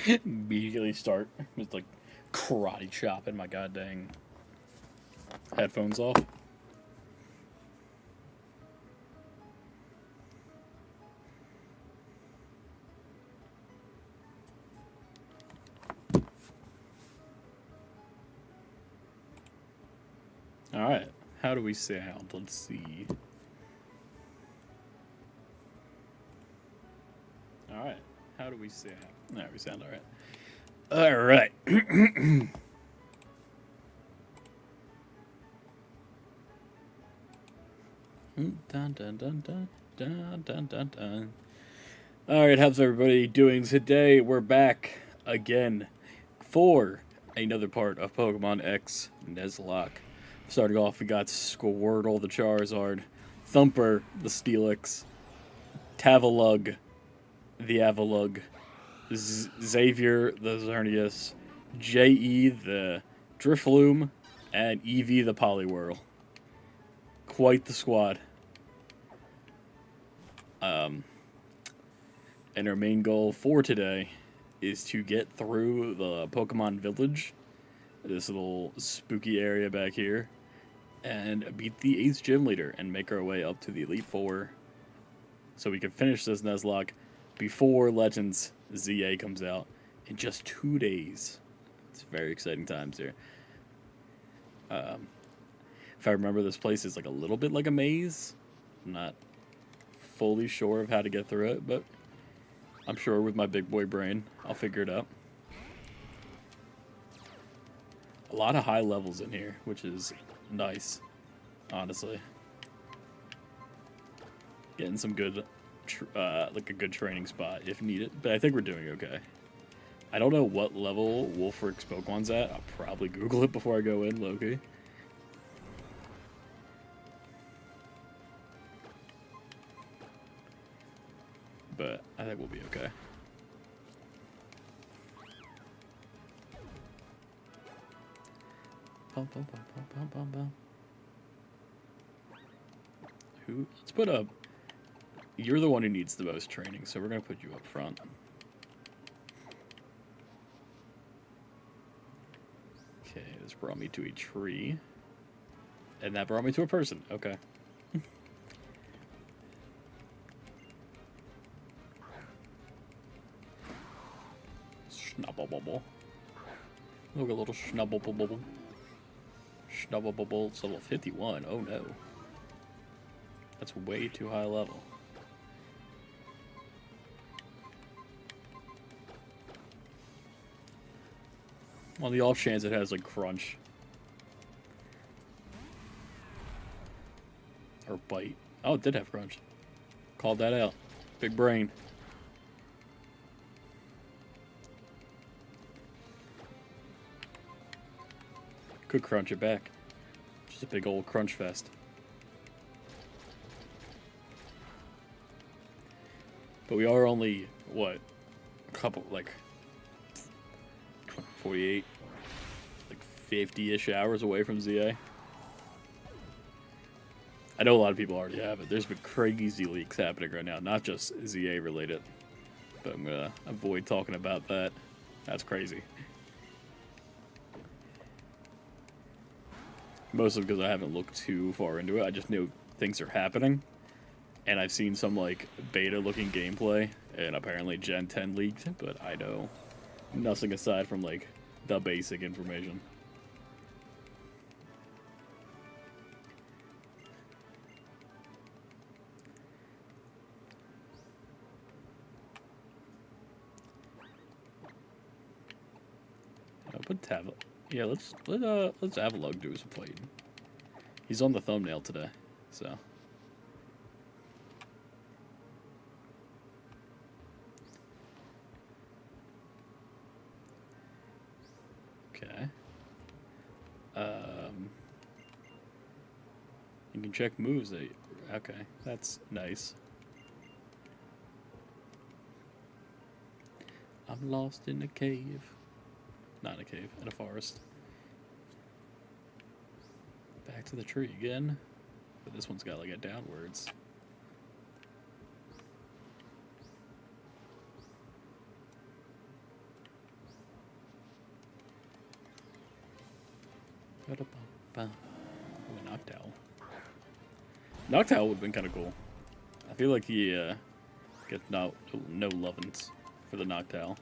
Immediately start with like karate chopping my goddamn headphones off. All right, how do we sound? Let's see. All right, how do we sound? There, we sound all right. All right. Dun, dun, dun, dun, dun, dun, dun, dun. All right, how's everybody doing today? We're back again for another part of Pokemon X Nuzlocke. Starting off, we got Squirtle the Charizard, Thumper the Steelix, Tavalug the Avalug, Xavier the Xerneas, J.E. the Drifloom, and Eevee the Poliwhirl. Quite the squad. And our main goal for today is to get through the Pokemon Village, this little spooky area back here, and beat the 8th gym leader and make our way up to the Elite Four so we can finish this Nuzlocke before Legends ZA comes out in just 2 days. It's very exciting times here. If I remember, this place is like a little bit like a maze. I'm not fully sure of how to get through it, but I'm sure with my big boy brain, I'll figure it out. A lot of high levels in here, which is nice, honestly. Getting some good, like a good training spot if needed, but I think we're doing okay. I don't know what level Wolfric's Pokemon's at. I'll probably Google it before I go in, Loki. But I think we'll be okay. Bum, bum, bum, bum, bum, bum, bum. Who? Let's put up. You're the one who needs the most training, so we're gonna put you up front. Okay, this brought me to a tree. And that brought me to a person. Okay. Schnubbubble. Look, a little schnubbubble. Schnubbubble. It's level 51. Oh no. That's way too high level. On the off chance it has like crunch. Or bite. Oh, it did have crunch. Called that out. Big brain. Could crunch it back. Just a big old crunch fest. But we are only, what, a couple, like, 48, like 50-ish hours away from ZA. I know a lot of people already have it. There's been crazy leaks happening right now, not just ZA related. But I'm going to avoid talking about that. That's crazy. Mostly because I haven't looked too far into it. I just know things are happening. And I've seen some, like, beta-looking gameplay. And apparently Gen 10 leaked. But I know nothing aside from, like, the basic information. I'll put Tav. Yeah, let's Avalog do some fighting. He's on the thumbnail today, so. Okay. You can check moves that. Okay, that's nice. I'm lost in a cave. Not in a cave, in a forest. Back to the tree again. But this one's got like a downwards. Ooh, a Noctowl. Noctowl would have been kind of cool. I feel like he gets no lovin's for the Noctowl.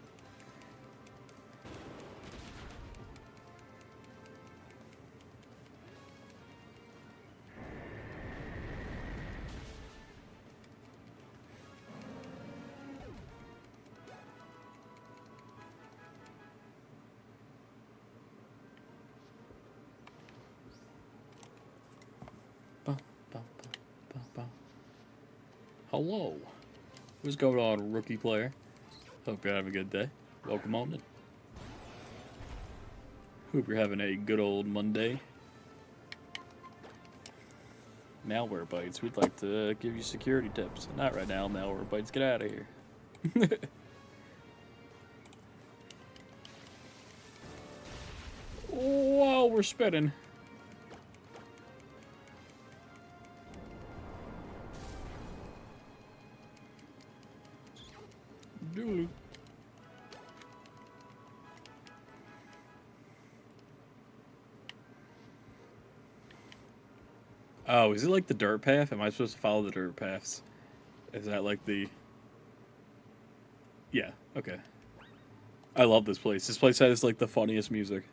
Hello. What's going on, rookie player? Hope you're having a good day. Welcome on in. Hope you're having a good old Monday. Malware Bites, we'd like to give you security tips. Not right now, Malware Bites, get out of here. Whoa, we're spinning. Dude. Oh, is it like the dirt path? Am I supposed to follow the dirt paths? Is that like the... Yeah, okay. I love this place. This place has like the funniest music.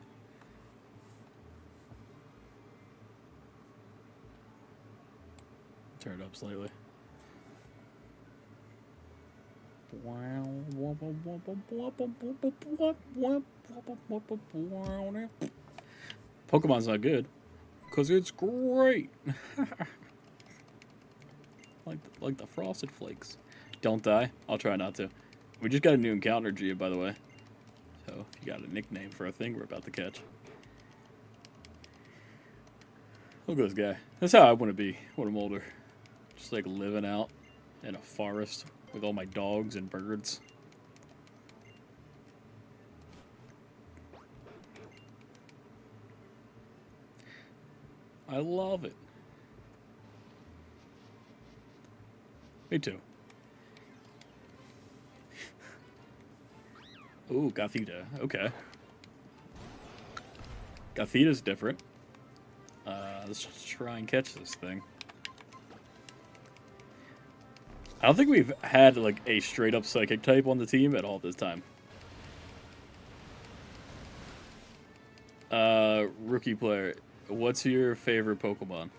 Turn it up slightly. Pokemon's not good, because it's great. like the Frosted Flakes. Don't die. I'll try not to. We just got a new encounter, Gia, by the way. So, if you got a nickname for a thing we're about to catch. Look at this guy. That's how I want to be when I'm older. Just like living out in a forest with all my dogs and birds. I love it. Me too. Ooh, Gothita. Okay. Gothita's different. Let's just try and catch this thing. I don't think we've had like a straight up psychic type on the team at all this time. Rookie player, what's your favorite Pokemon?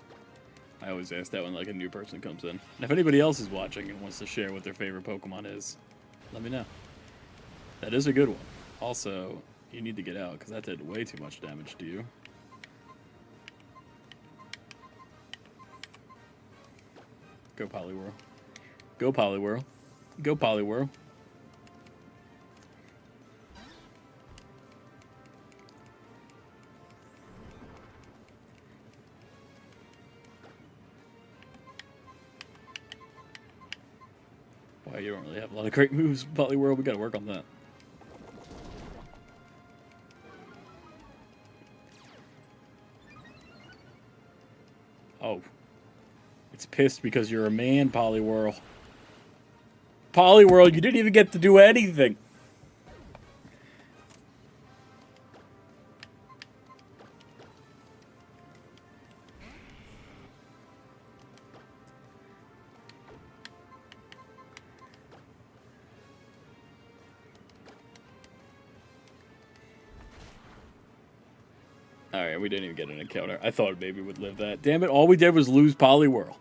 I always ask that when like a new person comes in. And if anybody else is watching and wants to share what their favorite Pokemon is, let me know. That is a good one. Also, you need to get out because that did way too much damage to you. Go Poliwhirl. Go Poliwhirl. Go Poliwhirl. Wow, you don't really have a lot of great moves, Poliwhirl. We gotta work on that. Oh. It's pissed because you're a man, Poliwhirl. Poliwhirl, you didn't even get to do anything. Alright, we didn't even get an encounter. I thought maybe we'd live that. Damn it, all we did was lose Poliwhirl.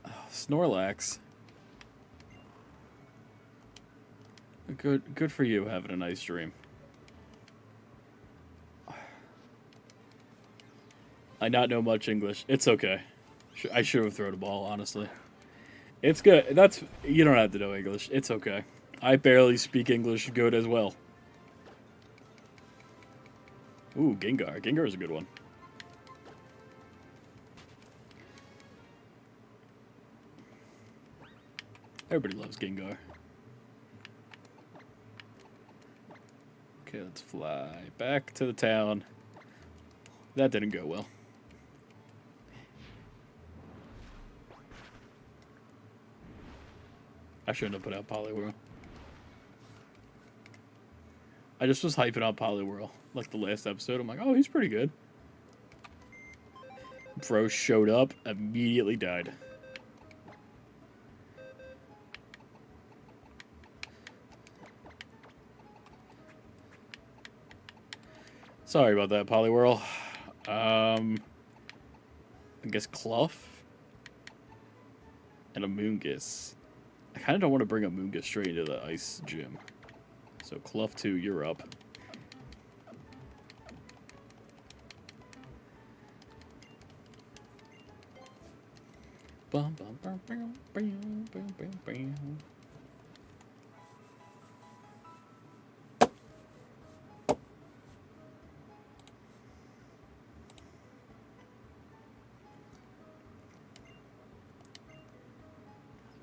Oh, Snorlax. Good for you having a nice dream. I not know much English. It's okay. I should have thrown a ball, honestly. It's good. You don't have to know English. It's okay. I barely speak English good as well. Ooh, Gengar. Gengar is a good one. Everybody loves Gengar. Okay, let's fly back to the town. That didn't go well. I shouldn't have put out Poliwhirl. I just was hyping up Poliwhirl, like the last episode. I'm like, oh, he's pretty good. Bro showed up, immediately died. Sorry about that, Poliwhirl. I guess Clough and a Moongus. I kind of don't want to bring a Moongus straight into the ice gym. So Clough 2, you're up. Bum, bum, bum, bum, bum, bum, bum, bum.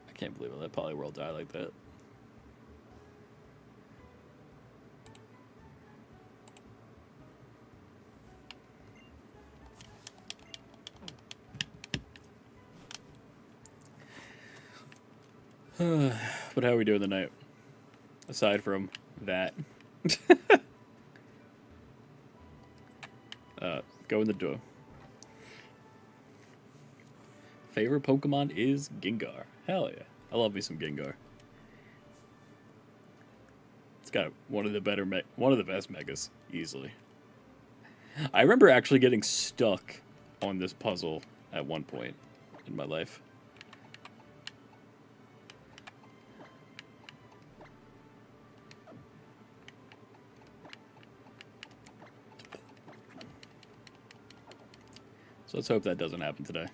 I can't believe I let Poliwhirl die like that. But how are we doing tonight? Aside from that. Go in the door. Favorite Pokemon is Gengar. Hell yeah. I love me some Gengar. It's got one of the best megas, easily. I remember actually getting stuck on this puzzle at one point in my life. So let's hope that doesn't happen today.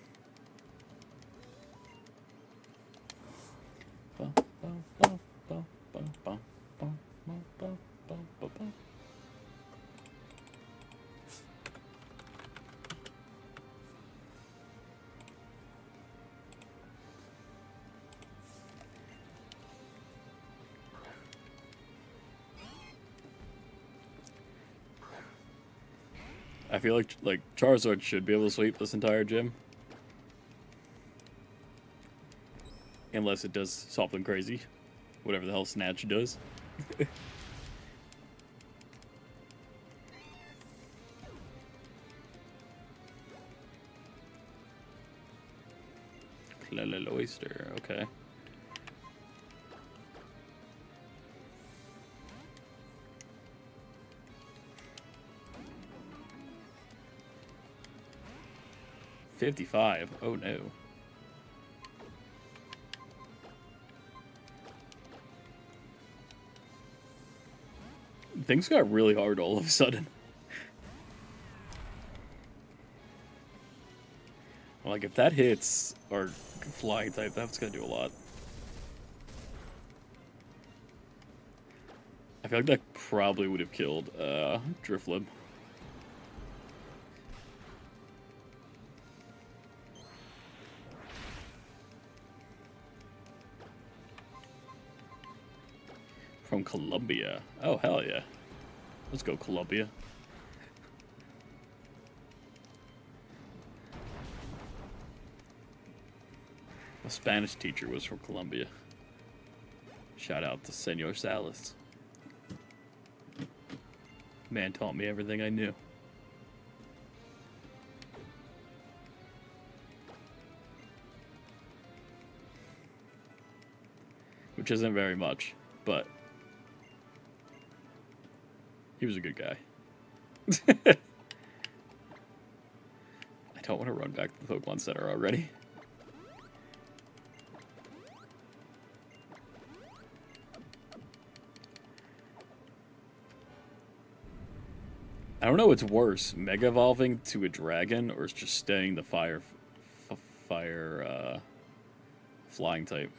I feel like Charizard should be able to sweep this entire gym. Unless it does something crazy. Whatever the hell Snatch does. Oyster, okay. $55. Oh no. Things got really hard all of a sudden. Like, if that hits our flying type, that's gonna do a lot. I feel like that probably would have killed Drifloon. From Colombia. Oh, hell yeah. Let's go, Colombia. A Spanish teacher was from Colombia. Shout out to Senor Salas. Man taught me everything I knew. Which isn't very much, but he was a good guy. I don't want to run back to the Pokemon Center already. I don't know what's worse, Mega Evolving to a Dragon or just staying the fire flying type.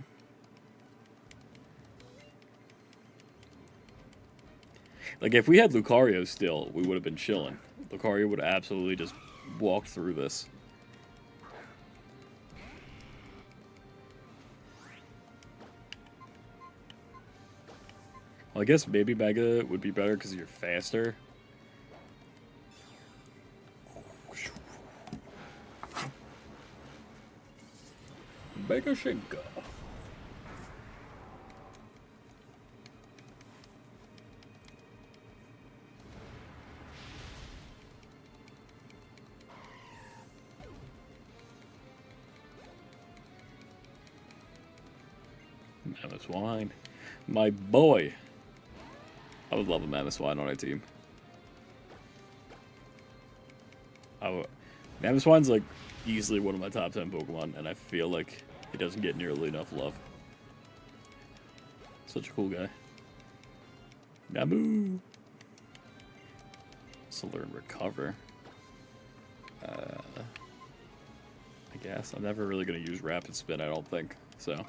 Like, if we had Lucario still, we would have been chilling. Lucario would have absolutely just walked through this. Well, I guess maybe Mega would be better because you're faster. Mega Shinka. Mammoth Swine. My boy. I would love a Mammoth Swine on our team. Mammoth Swine's like easily one of my top 10 Pokemon, and I feel like he doesn't get nearly enough love. Such a cool guy. Namu! So learn Recover. I guess. I'm never really going to use Rapid Spin, I don't think. So. Alright,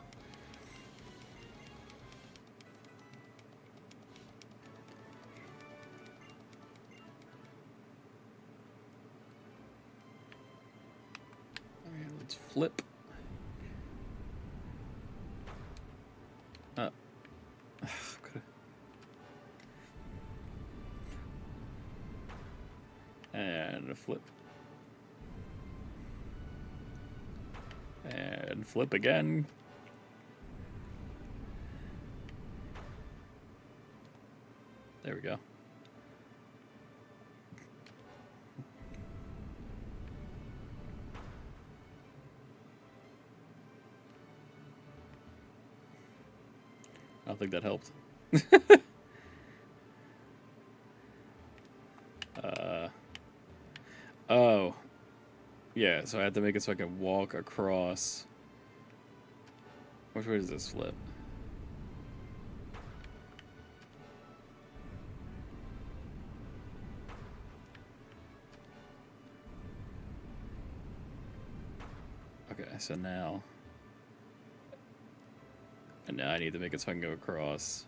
let's flip. And a flip. And flip again. There we go. I don't think that helped. Oh. Yeah, so I had to make it so I can walk across. Which way does this flip? Okay, so now... And now I need to make it so I can go across.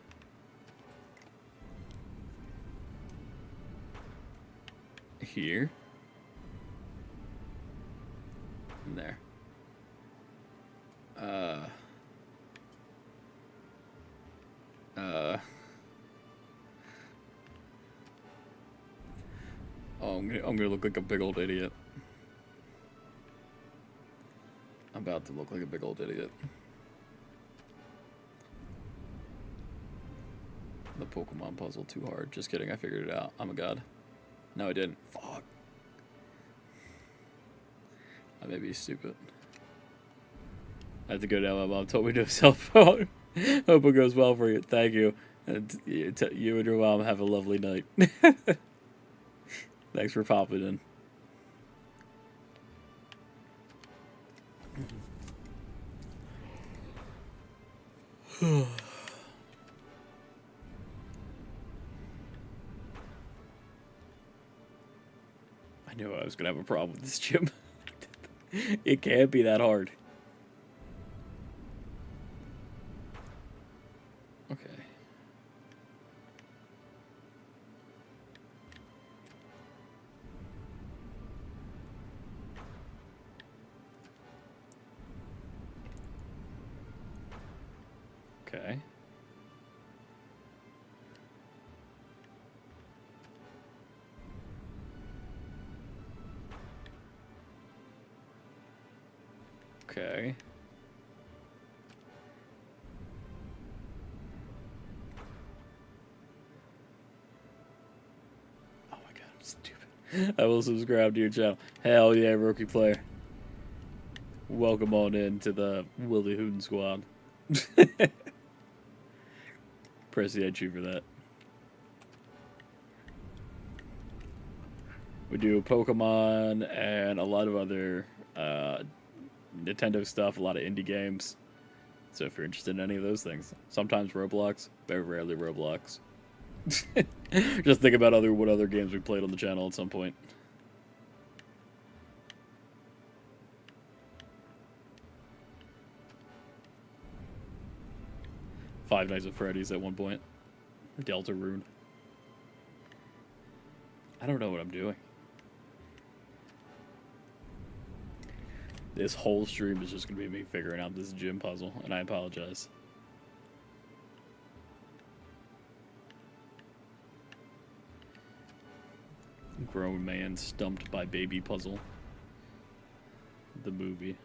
Here. And there. Oh, I'm gonna look like a big old idiot. I'm about to look like a big old idiot. The Pokemon puzzle too hard. Just kidding, I figured it out. I'm a god. No, I didn't. Fuck. I may be stupid. I have to go now. My mom told me to cell phone. Hope it goes well for you. Thank you. And you and your mom have a lovely night. Thanks for popping in. I knew I was going to have a problem with this gym. It can't be that hard. Okay. Okay. Okay. Oh my god, I'm stupid. I will subscribe to your channel. Hell yeah, rookie player. Welcome on in to the Willy Hooten squad. Appreciate you for that. We do Pokemon and a lot of other Nintendo stuff, a lot of indie games. So if you're interested in any of those things, sometimes Roblox, very rarely Roblox. Just think about what other games we played on the channel at some point. Five Nights at Freddy's at one point. Delta Rune. I don't know what I'm doing. This whole stream is just going to be me figuring out this gym puzzle, and I apologize. Grown man stumped by baby puzzle. The movie.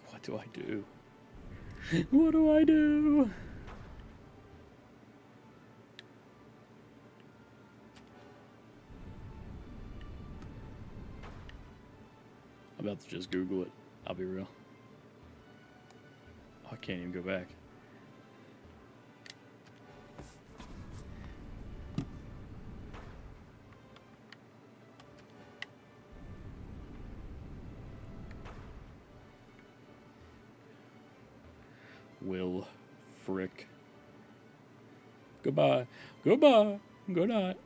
What do I do? What do I do? about to just Google it. I'll be real. Oh, I can't even go back. Will Frick. Goodbye. Goodbye. Good night.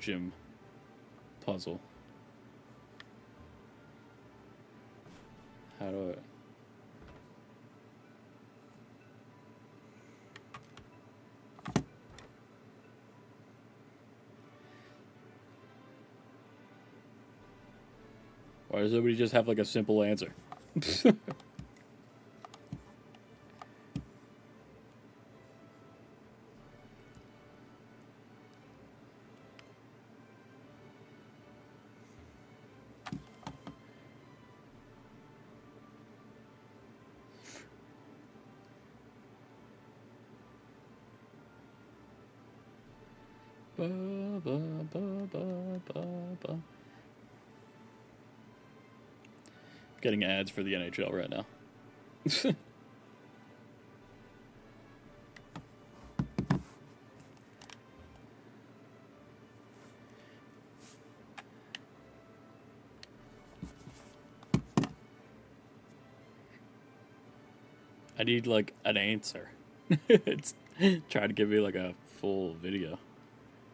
Jim. Puzzle. How do I... Why does nobody just have like a simple answer? Ba, ba, ba, ba, ba, ba. Getting ads for the NHL right now. I need like an answer. It's trying to give me like a full video.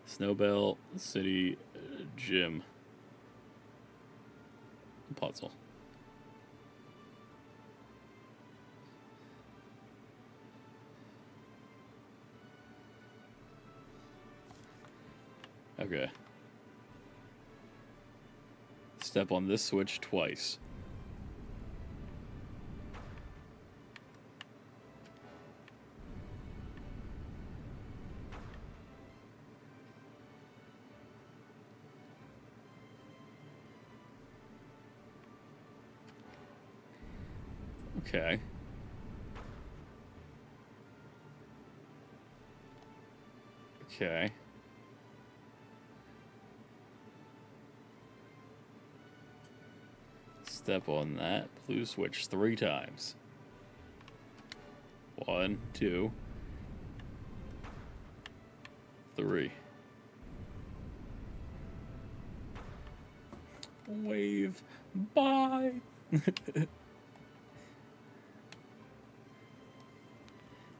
Snowbell City Gym puzzle. Okay. Step on this switch twice. Okay. Okay. Step on that blue switch 3 times. 1, 2, 3. Wave. Bye.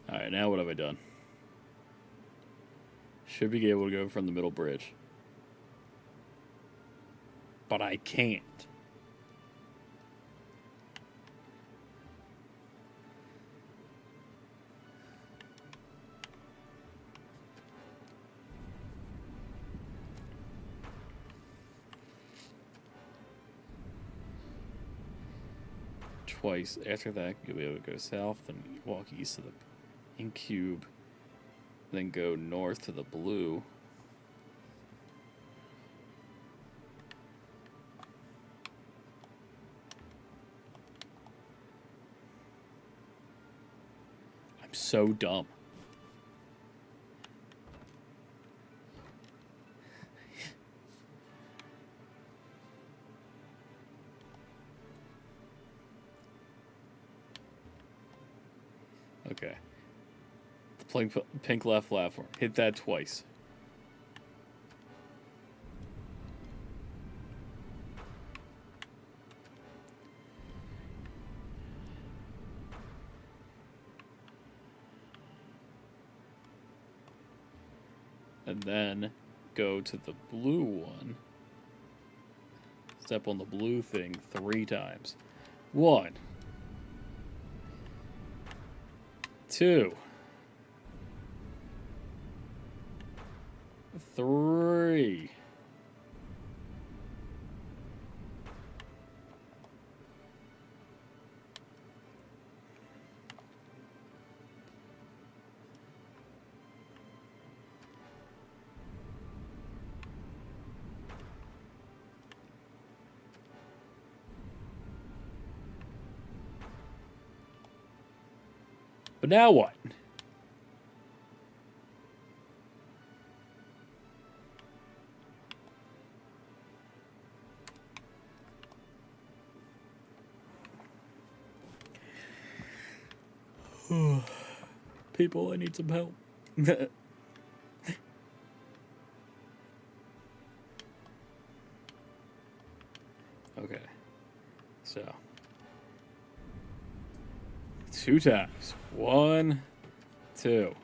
Alright, now what have I done? Should be able to go from the middle bridge. But I can't. Twice. After that, you'll be able to go south, then walk east to the in cube, then go north to the blue. I'm so dumb. Okay. Pink left platform. Hit that twice. And then go to the blue one. Step on the blue thing 3 times. 1, 2, 3. But now what? People, I need some help. Okay. So. 2 times. 1, 2.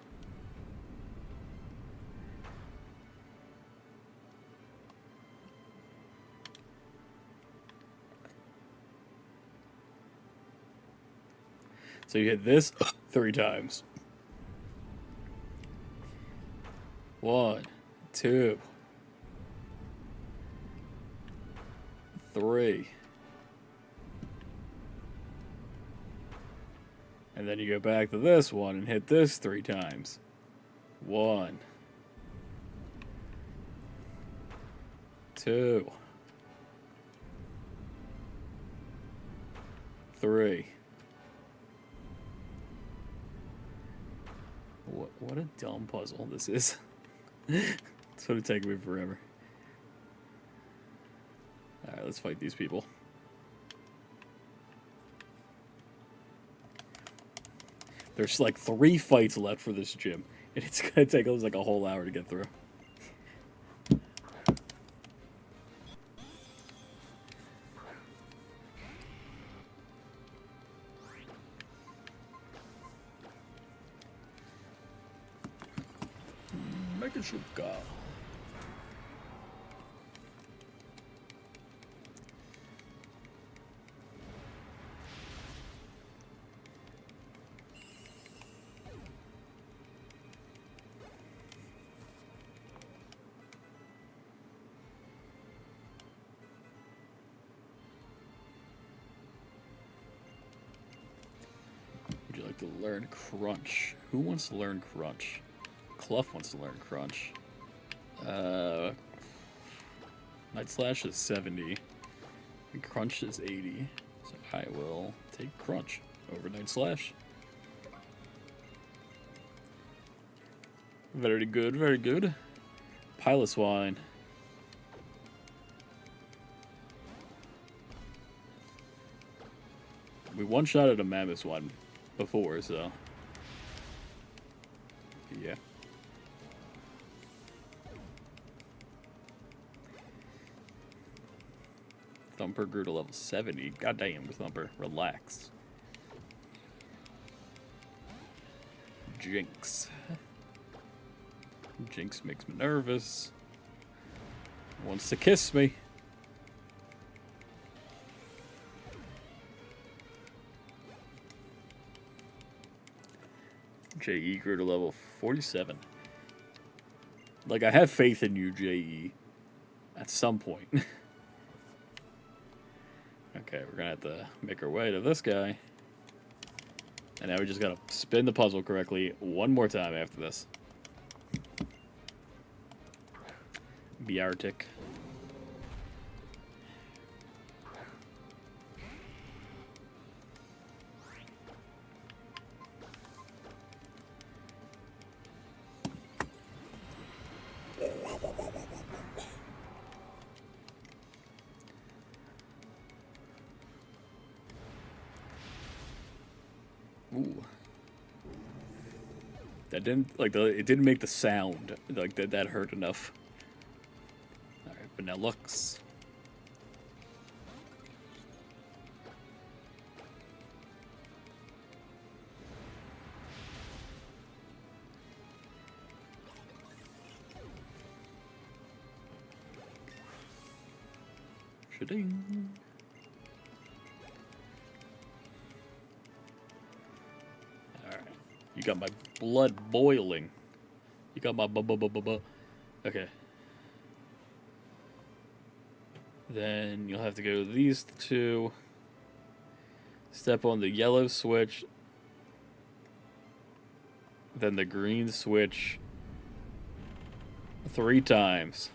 So you hit this 3 times. 1, 2, 3. And then you go back to this one and hit this 3 times. 1, 2, 3. What a dumb puzzle this is. It's gonna take me forever. Alright, let's fight these people. There's like 3 fights left for this gym, and it's gonna take us like a whole hour to get through. Mega Shuka. Would you like to learn Crunch? Who wants to learn Crunch? Clough wants to learn Crunch. Night Slash is 70. And Crunch is 80. So I will take Crunch over Night Slash. Very good, very good. Piloswine. We one-shotted a Mammothswine before, so... yeah. Thumper grew to level 70. Goddamn, Thumper. Relax. Jinx. Jinx makes me nervous. Wants to kiss me. J.E. grew to level 47. Like, I have faith in you, J.E. At some point. Okay, we're gonna have to make our way to this guy. And now we just gotta spin the puzzle correctly one more time after this. Be Arctic. Ooh. That didn't, like, it didn't make the sound. Like, that hurt enough. Alright, but now looks. Shading. You got my blood boiling. You got my Okay. Then you'll have to go these 2. Step on the yellow switch. Then the green switch. 3 times.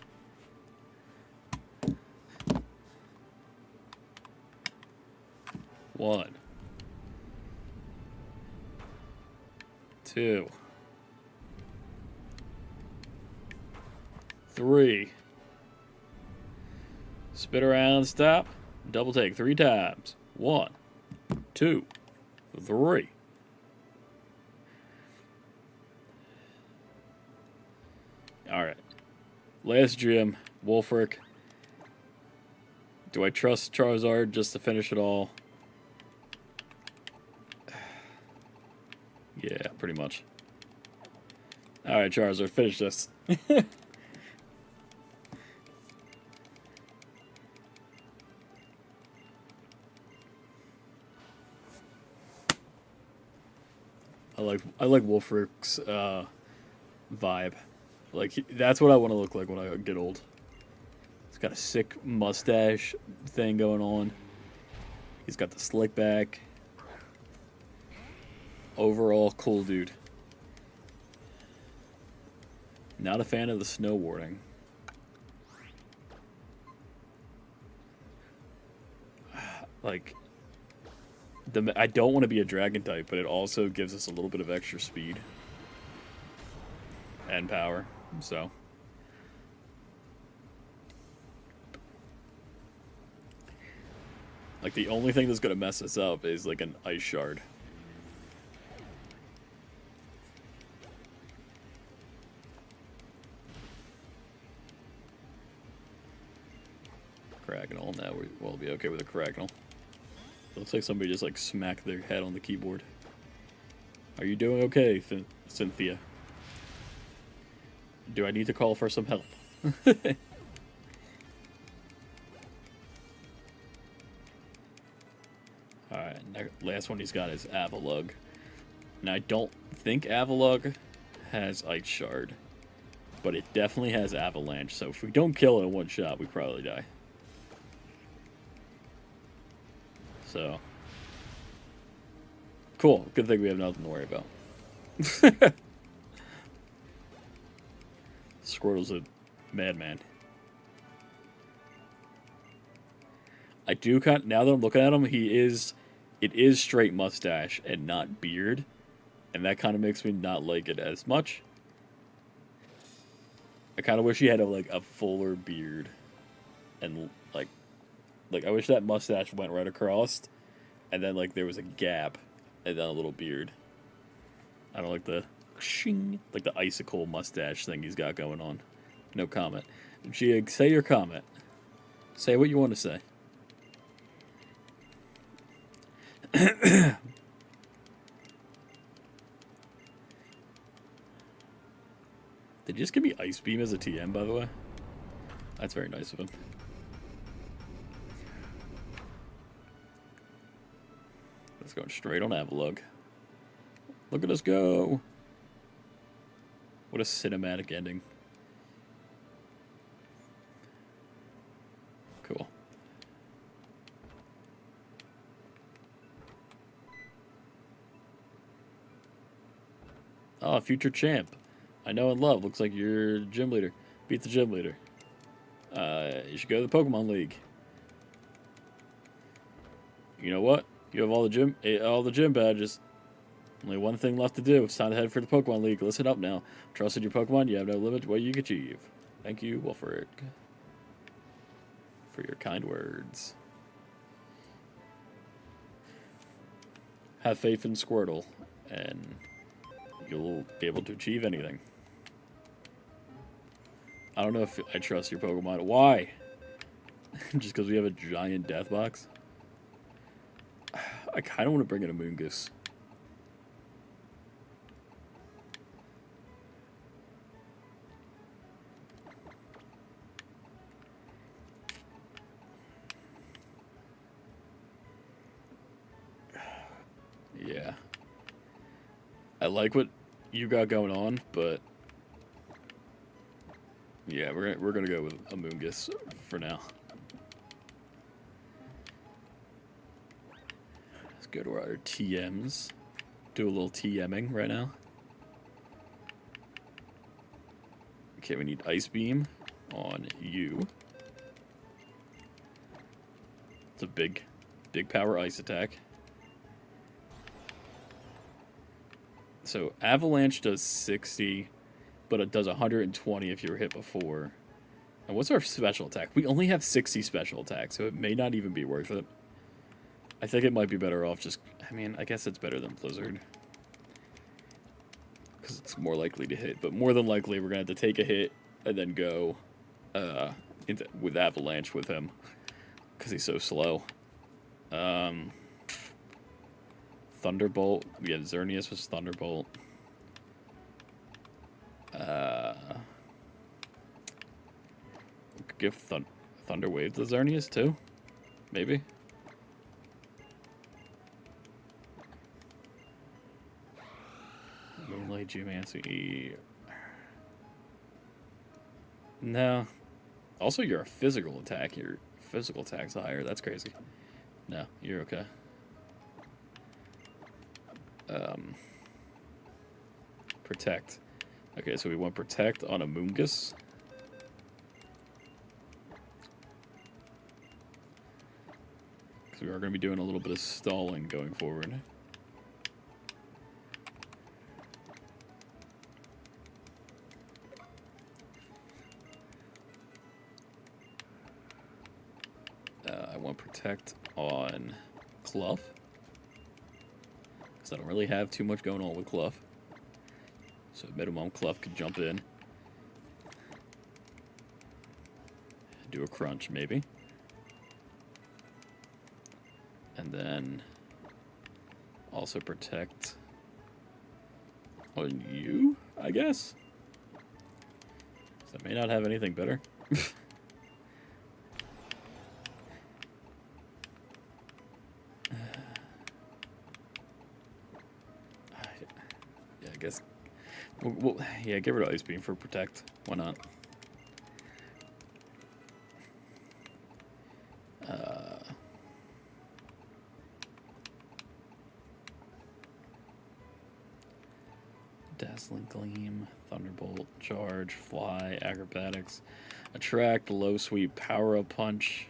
One. 2. 3. Spit around, stop. Double take 3 times. 1, 2, 3. Alright. Last gym. Wolfric. Do I trust Charizard just to finish it all? Yeah, pretty much. Alright, Charizard, finish this. I like Wolfric's vibe. Like that's what I want to look like when I get old. He's got a sick mustache thing going on. He's got the slick back. Overall, cool dude. Not a fan of the snow warning. Like, I don't want to be a dragon type, but it also gives us a little bit of extra speed and power. So, like the only thing that's gonna mess us up is like an ice shard. Cracknell. Now we'll be okay with a Cracknell. Looks like somebody just like smacked their head on the keyboard. Are you doing okay, Cynthia? Do I need to call for some help? Alright, last one he's got is Avalugg. Now I don't think Avalugg has Ice Shard, but it definitely has Avalanche, so if we don't kill it in one shot, we probably die. So, cool. Good thing we have nothing to worry about. Squirtle's a madman. I do now that I'm looking at him, it is straight mustache and not beard, and that kind of makes me not like it as much. I kind of wish he had a fuller beard, and like I wish that mustache went right across, and then like there was a gap, and then a little beard. I don't like the shing, like the icicle mustache thing he's got going on. No comment. Jig, say your comment. Say what you want to say. Did you just give me Ice Beam as a TM, by the way? That's very nice of him. Let's go straight on Avalugg. Look at us go! What a cinematic ending. Cool. Oh, future champ. I know and love. Looks like you're gym leader. Beat the gym leader. You should go to the Pokemon League. You know what? You have all the gym badges. Only one thing left to do. It's time to head for the Pokemon League. Listen up now. Trust in your Pokemon. You have no limit to what you can achieve. Thank you, Wolfric, for your kind words. Have faith in Squirtle, and you'll be able to achieve anything. I don't know if I trust your Pokemon. Why? Just because we have a giant death box? I kind of want to bring in a Moongus. Yeah. I like what you got going on, but yeah, we're gonna go with a Moongus for now. Let's go to our TMs. Do a little TMing right now. Okay, we need Ice Beam on you. It's a big power ice attack. So Avalanche does 60, but it does 120 if you were hit before. And what's our special attack? We only have 60 special attacks, so it may not even be worth it. I think it might be better off just... I mean, I guess it's better than Blizzard, because it's more likely to hit. But more than likely, we're going to have to take a hit and then go with Avalanche with him because he's so slow. Thunderbolt. We had Xerneas was Thunderbolt. Could give Thunder Wave to Xerneas too, maybe. Moonlight Geomancy. No. Also, you're a physical attack. Your physical attack's higher. That's crazy. No, you're okay. Protect. Okay, so we want Protect on a Moongus. Because we are going to be doing a little bit of stalling going forward. I want Protect on Clough. Because I don't really have too much going on with Clough. So minimum Clough could jump in. Do a crunch, maybe. And then also Protect on you, I guess? So I may not have anything better. Yeah, I guess. Well, yeah, get rid of Ice Beam for Protect. Why not? Dazzling Gleam, Thunderbolt, Charge, Fly, Acrobatics, Attract, Low Sweep, Power Up Punch,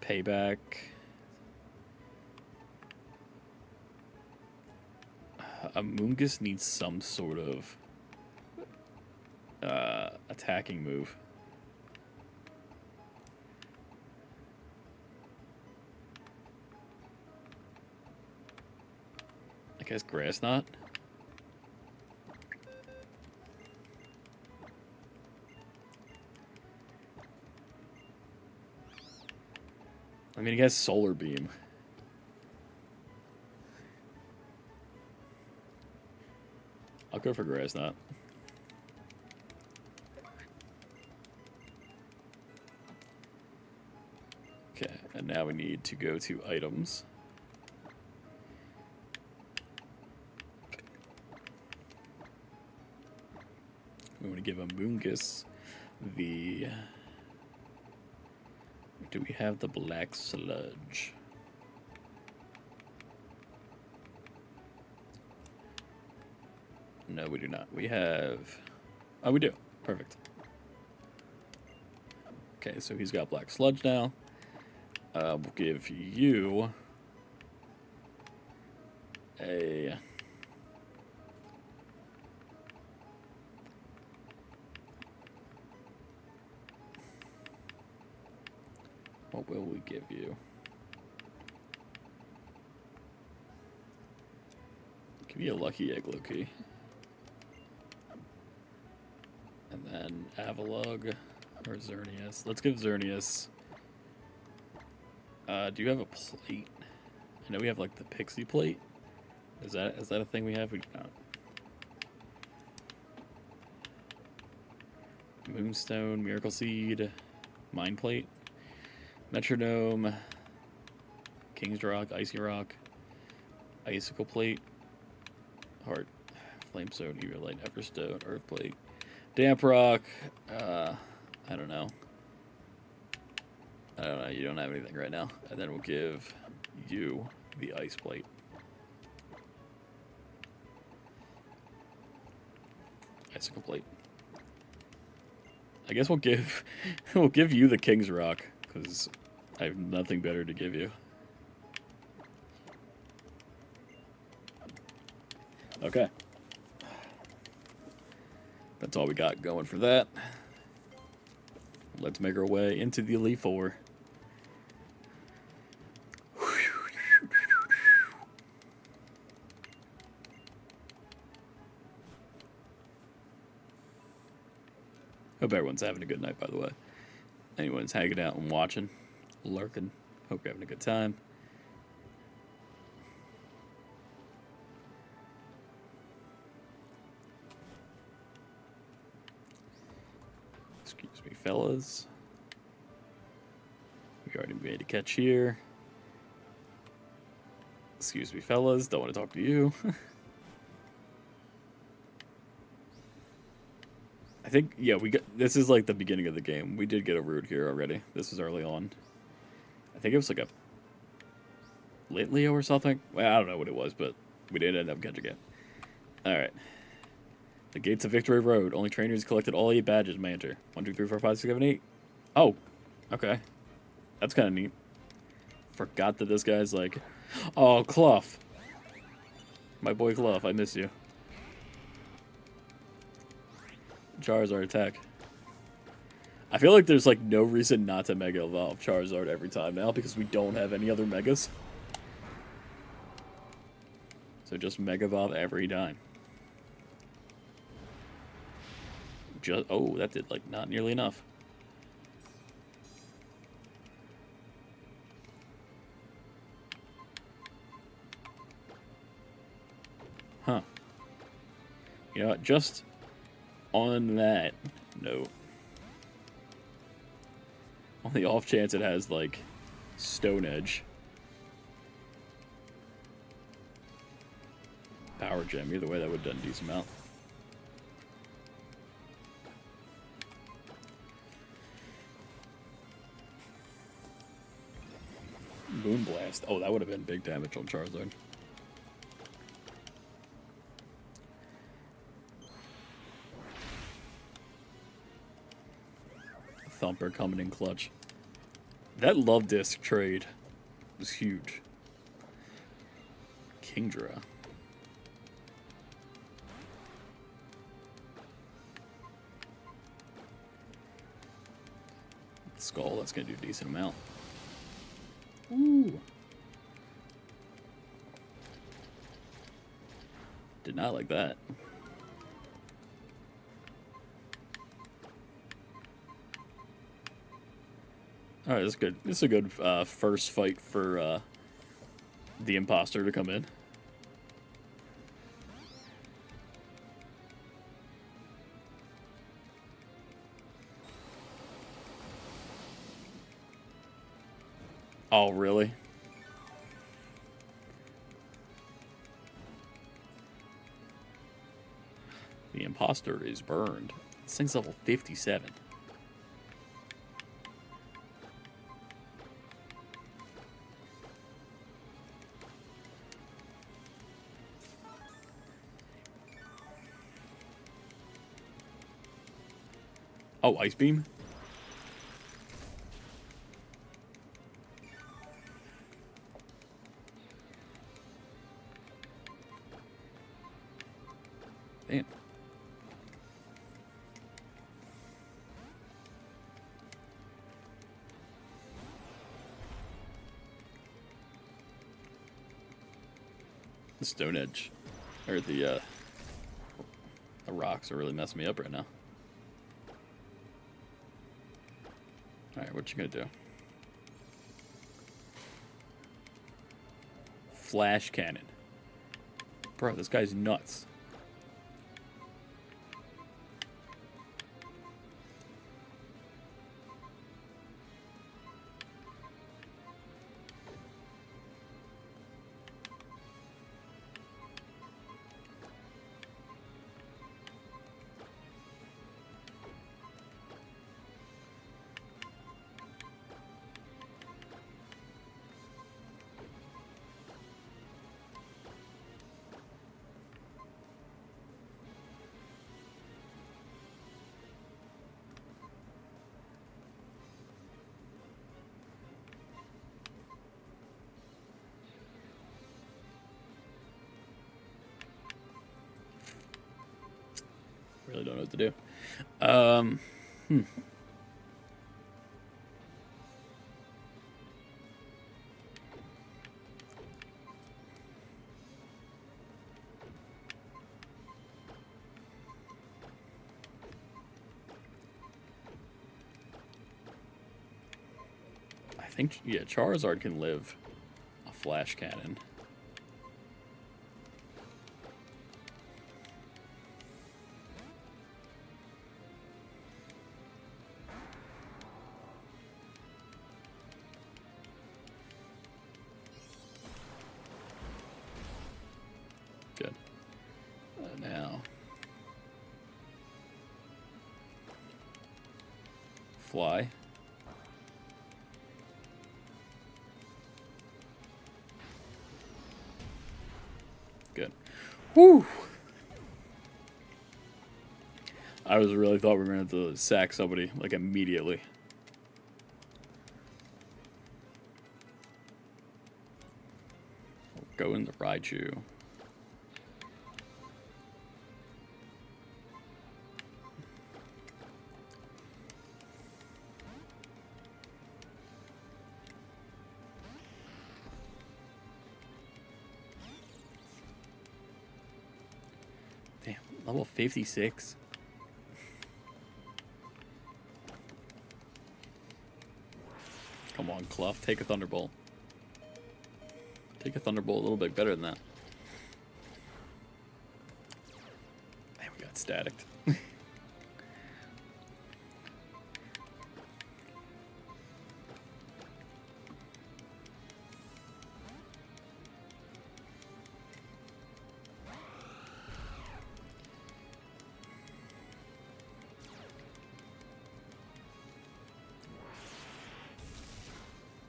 Payback. A Moongus needs some sort of attacking move. I guess Grass Knot. I mean, he has Solar Beam. I'll go for Grass Knot. Okay, and now we need to go to items. We want to give a Moongus the... Do we have the Black Sludge? No, we do not. We have... Oh, we do. Perfect. Okay, so he's got Black Sludge now. We'll give you a... What will we give you? Give you a Lucky Egg, Loki. And then Avalugg or Xerneas. Let's give Xerneas. Do you have a plate? I know we have like the Pixie Plate. Is that a thing we have? We do not. Moonstone, Miracle Seed, Mind Plate, Metronome, King's Rock, Icy Rock, Icicle Plate, Heart, Flamestone, Everlight, Everstone, Earth Plate, Damp Rock. I don't know. You don't have anything right now. And then we'll give you the Ice Plate. Icicle Plate. I guess we'll give you the King's Rock because I have nothing better to give you. Okay. That's all we got going for that. Let's make our way into the Elite Four. Hope everyone's having a good night, by the way. Anyone's hanging out and watching, lurking. Hope you're having a good time. Excuse me, fellas. We already made a catch here. Excuse me, fellas. Don't want to talk to you. I think, yeah, we got. This is like the beginning of the game. We did get a root here already. This was early on. I think it was like a late Leo or something. Well, I don't know what it was, but we did end up catching it. Alright. The gates of Victory Road. Only trainers collected all 8 badges may enter. 1, 2, 3, 4, 5, 6, 7, 8. Oh, okay. That's kind of neat. Forgot that this guy's like... Oh, Clough. My boy Clough, I miss you. Charizard attack. I feel like there's like no reason not to Mega Evolve Charizard every time now because we don't have any other Megas. So just Mega Evolve every time. Just, oh, that did like not nearly enough. Huh. You know what, just on that note, on the off chance it has like Stone Edge, Power Gem, either way that would have done a decent amount. Moonblast. Oh, that would have been big damage on Charizard. Thumper coming in clutch. That Love Disc trade was huge. Kingdra. Skull, that's going to do a decent amount. Ooh. Did not like that. Alright, that's good. This is a good first fight for the imposter to come in. Oh, really? The imposter is burned. This thing's level 57. Oh, Ice Beam? Damn. The Stone Edge, or the rocks are really messing me up right now. Alright, what you gonna do? Flash Cannon. Bro, this guy's nuts. Really don't know what to do. think, yeah, Charizard can live a flash cannon. Good. Now. Fly. Good. Whew! I really thought we were going to have to sack somebody, like, immediately. Go in the Raichu. Damn, level 56. Come on, Clough, take a Thunderbolt. Take a Thunderbolt a little bit better than that. Man, we got staticked.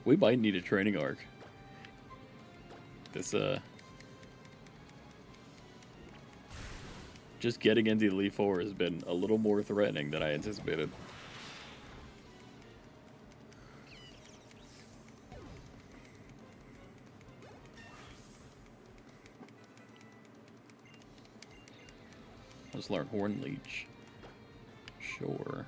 We might need a training arc. This, just getting into the Elite Four has been a little more threatening than I anticipated. Let's learn Horn Leech. Sure.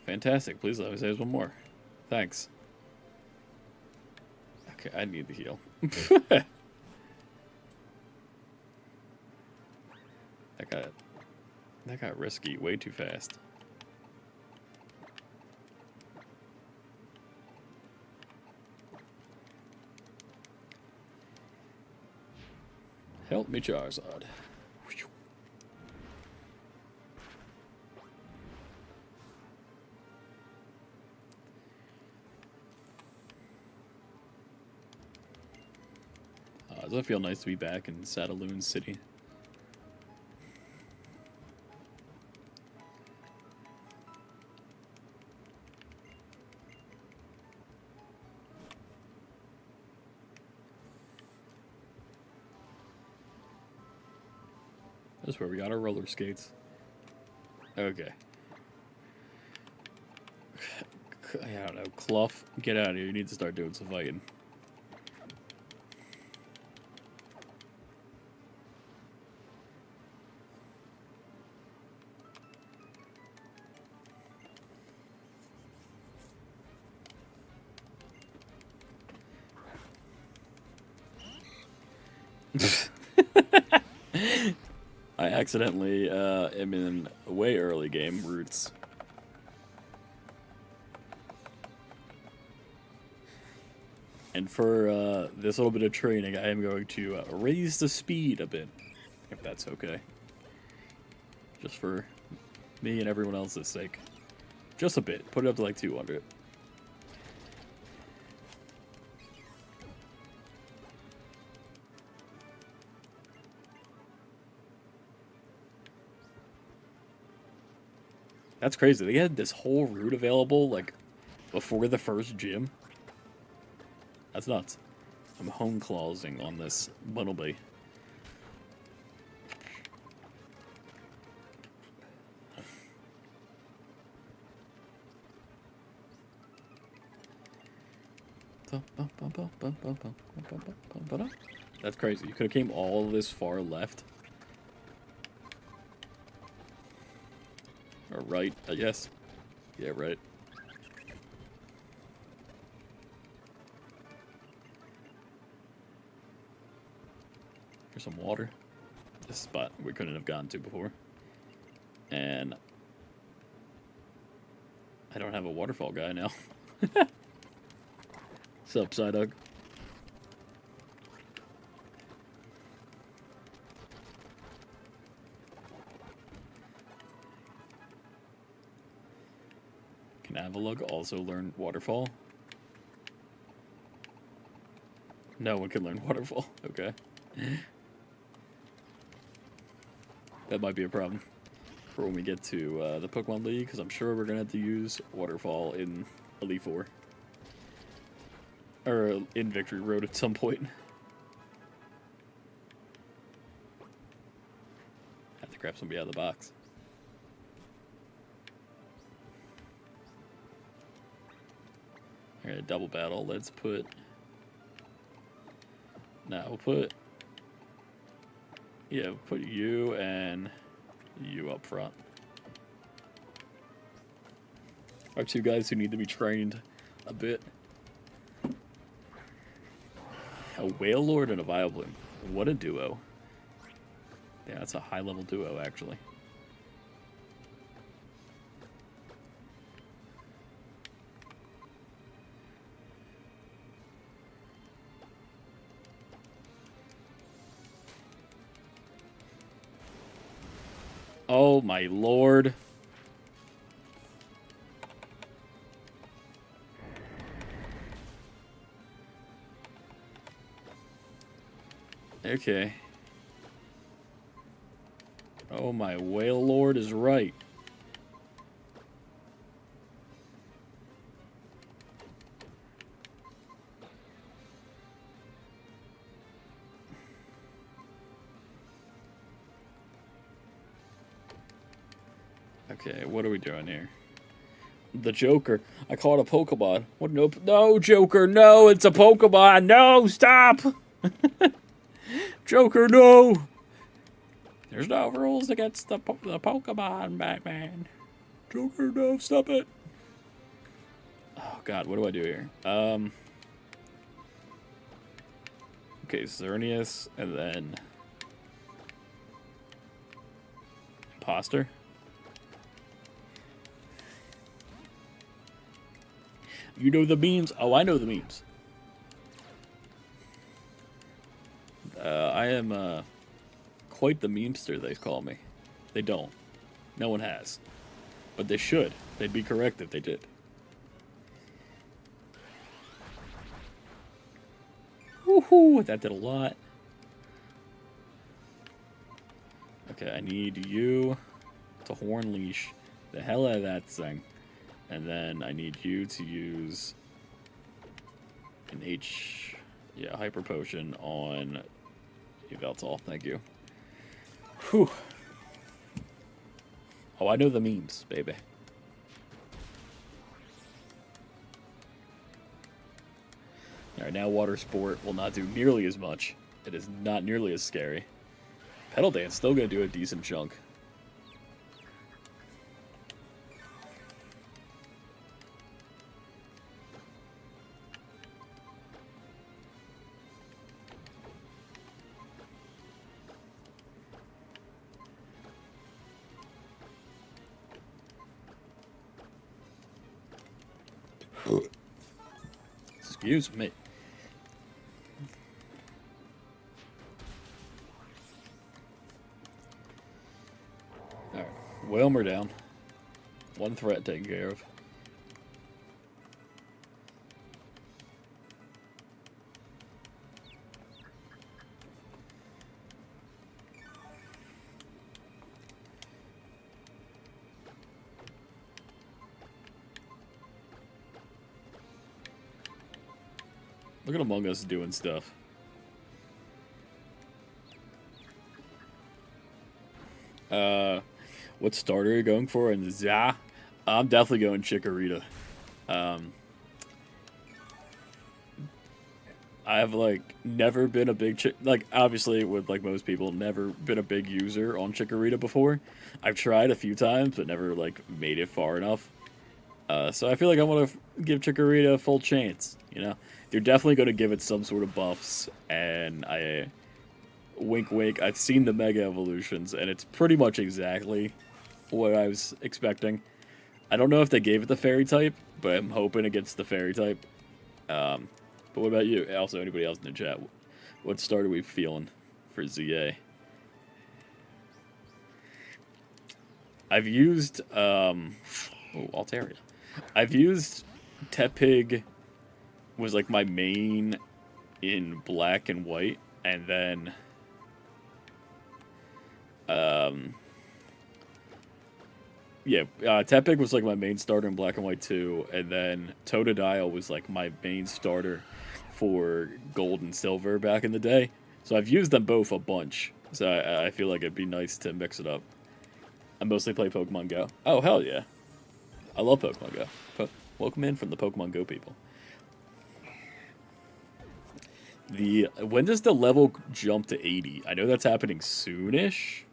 Fantastic. Please let me say one more. Thanks. Okay, I need to heal. That got risky way too fast. Help me, Charizard. Does it feel nice to be back in Saddaloon City? This is where we got our roller skates. Okay. I don't know. Clough, get out of here. You need to start doing some fighting. I accidentally am in way early game routes. And for this little bit of training, I am going to raise the speed a bit, if that's okay. Just for me and everyone else's sake. Just a bit. Put it up to like 200. That's crazy. They had this whole route available, like, before the first gym. That's nuts. I'm home clausing on this Bunnelby. That's crazy. You could have came all this far left. Or right, I guess. Yeah, right. Here's some water. This spot we couldn't have gotten to before. And I don't have a waterfall guy now. Sup, Psyduck? Can Avalug also learn waterfall? No one can learn waterfall. Okay. That might be a problem for when we get to the Pokemon League, because I'm sure we're going to have to use waterfall in Elite Four. Or in Victory Road at some point. Have to grab somebody out of the box. Alright, double battle. Let's put... Now we'll put... Yeah, we'll put you and you up front. Our two guys who need to be trained a bit. A Whale Lord and a Vileplume. What a duo. Yeah, that's a high-level duo, actually. Oh my lord. Okay. Oh my Whale Lord is right. Okay, what are we doing here? The Joker. I caught a Pokemon. What? No, no, Joker, no, it's a Pokemon. No, stop. Joker, no. There's no rules against the Pokemon, Batman. Joker, no, stop it. Oh, God, what do I do here? Okay, Xerneas, and then... Imposter? You know the memes? Oh, I know the memes. I am, quite the memester, they call me. They don't. No one has. But they should. They'd be correct if they did. Woohoo! That did a lot. Okay, I need you to Horn Leash the hell out of that thing. And then I need you to use an Hyper Potion on Yveltal. Thank you. Whew. Oh, I know the memes, baby. Alright, now Water Sport will not do nearly as much. It is not nearly as scary. Pedal Dance still gonna do a decent chunk. Excuse me. Alright, Whalmer down. One threat taken care of. Look at Among Us doing stuff. What starter are you going for? And Za? I'm definitely going Chikorita. I've like never been a big like obviously with like most people never been a big user on Chikorita before. I've tried a few times but never like made it far enough. So I feel like I want to give Chikorita a full chance. You know, they're definitely going to give it some sort of buffs, and I wink wink. I've seen the Mega Evolutions, and it's pretty much exactly what I was expecting. I don't know if they gave it the Fairy type, but I'm hoping it gets the Fairy type. But what about you? Also, anybody else in the chat? What start are we feeling for ZA? I've used, Altaria. I've used Tepig was like my main in black and white, and then, Tepig was like my main starter in black and white too, and then Totodile was like my main starter for gold and silver back in the day. So I've used them both a bunch. So I feel like it'd be nice to mix it up. I mostly play Pokemon Go. Oh, hell yeah. I love Pokemon Go. Welcome in from the Pokemon Go people. When does the level jump to 80? I know that's happening soonish.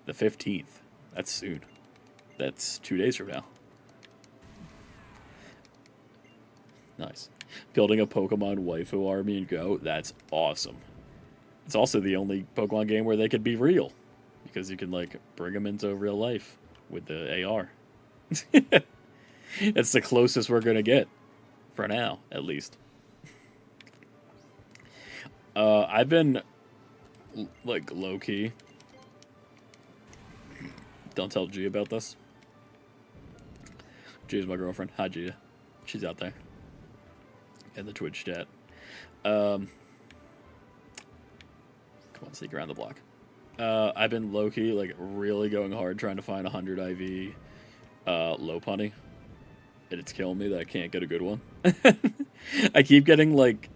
The 15th. That's soon. That's 2 days from now. Nice. Building a Pokemon waifu army in Go, that's awesome. It's also the only Pokemon game where they could be real. Because you can, like, bring them into real life with the AR. It's the closest we're going to get. For now, at least. I've been, like, low-key. Don't tell Gia about this. Gia's my girlfriend. Hi, Gia. She's out there. In the Twitch chat. Come on, sneak around the block. I've been low-key, like, really going hard trying to find 100 IV low punny. And it's killing me that I can't get a good one. I keep getting, like,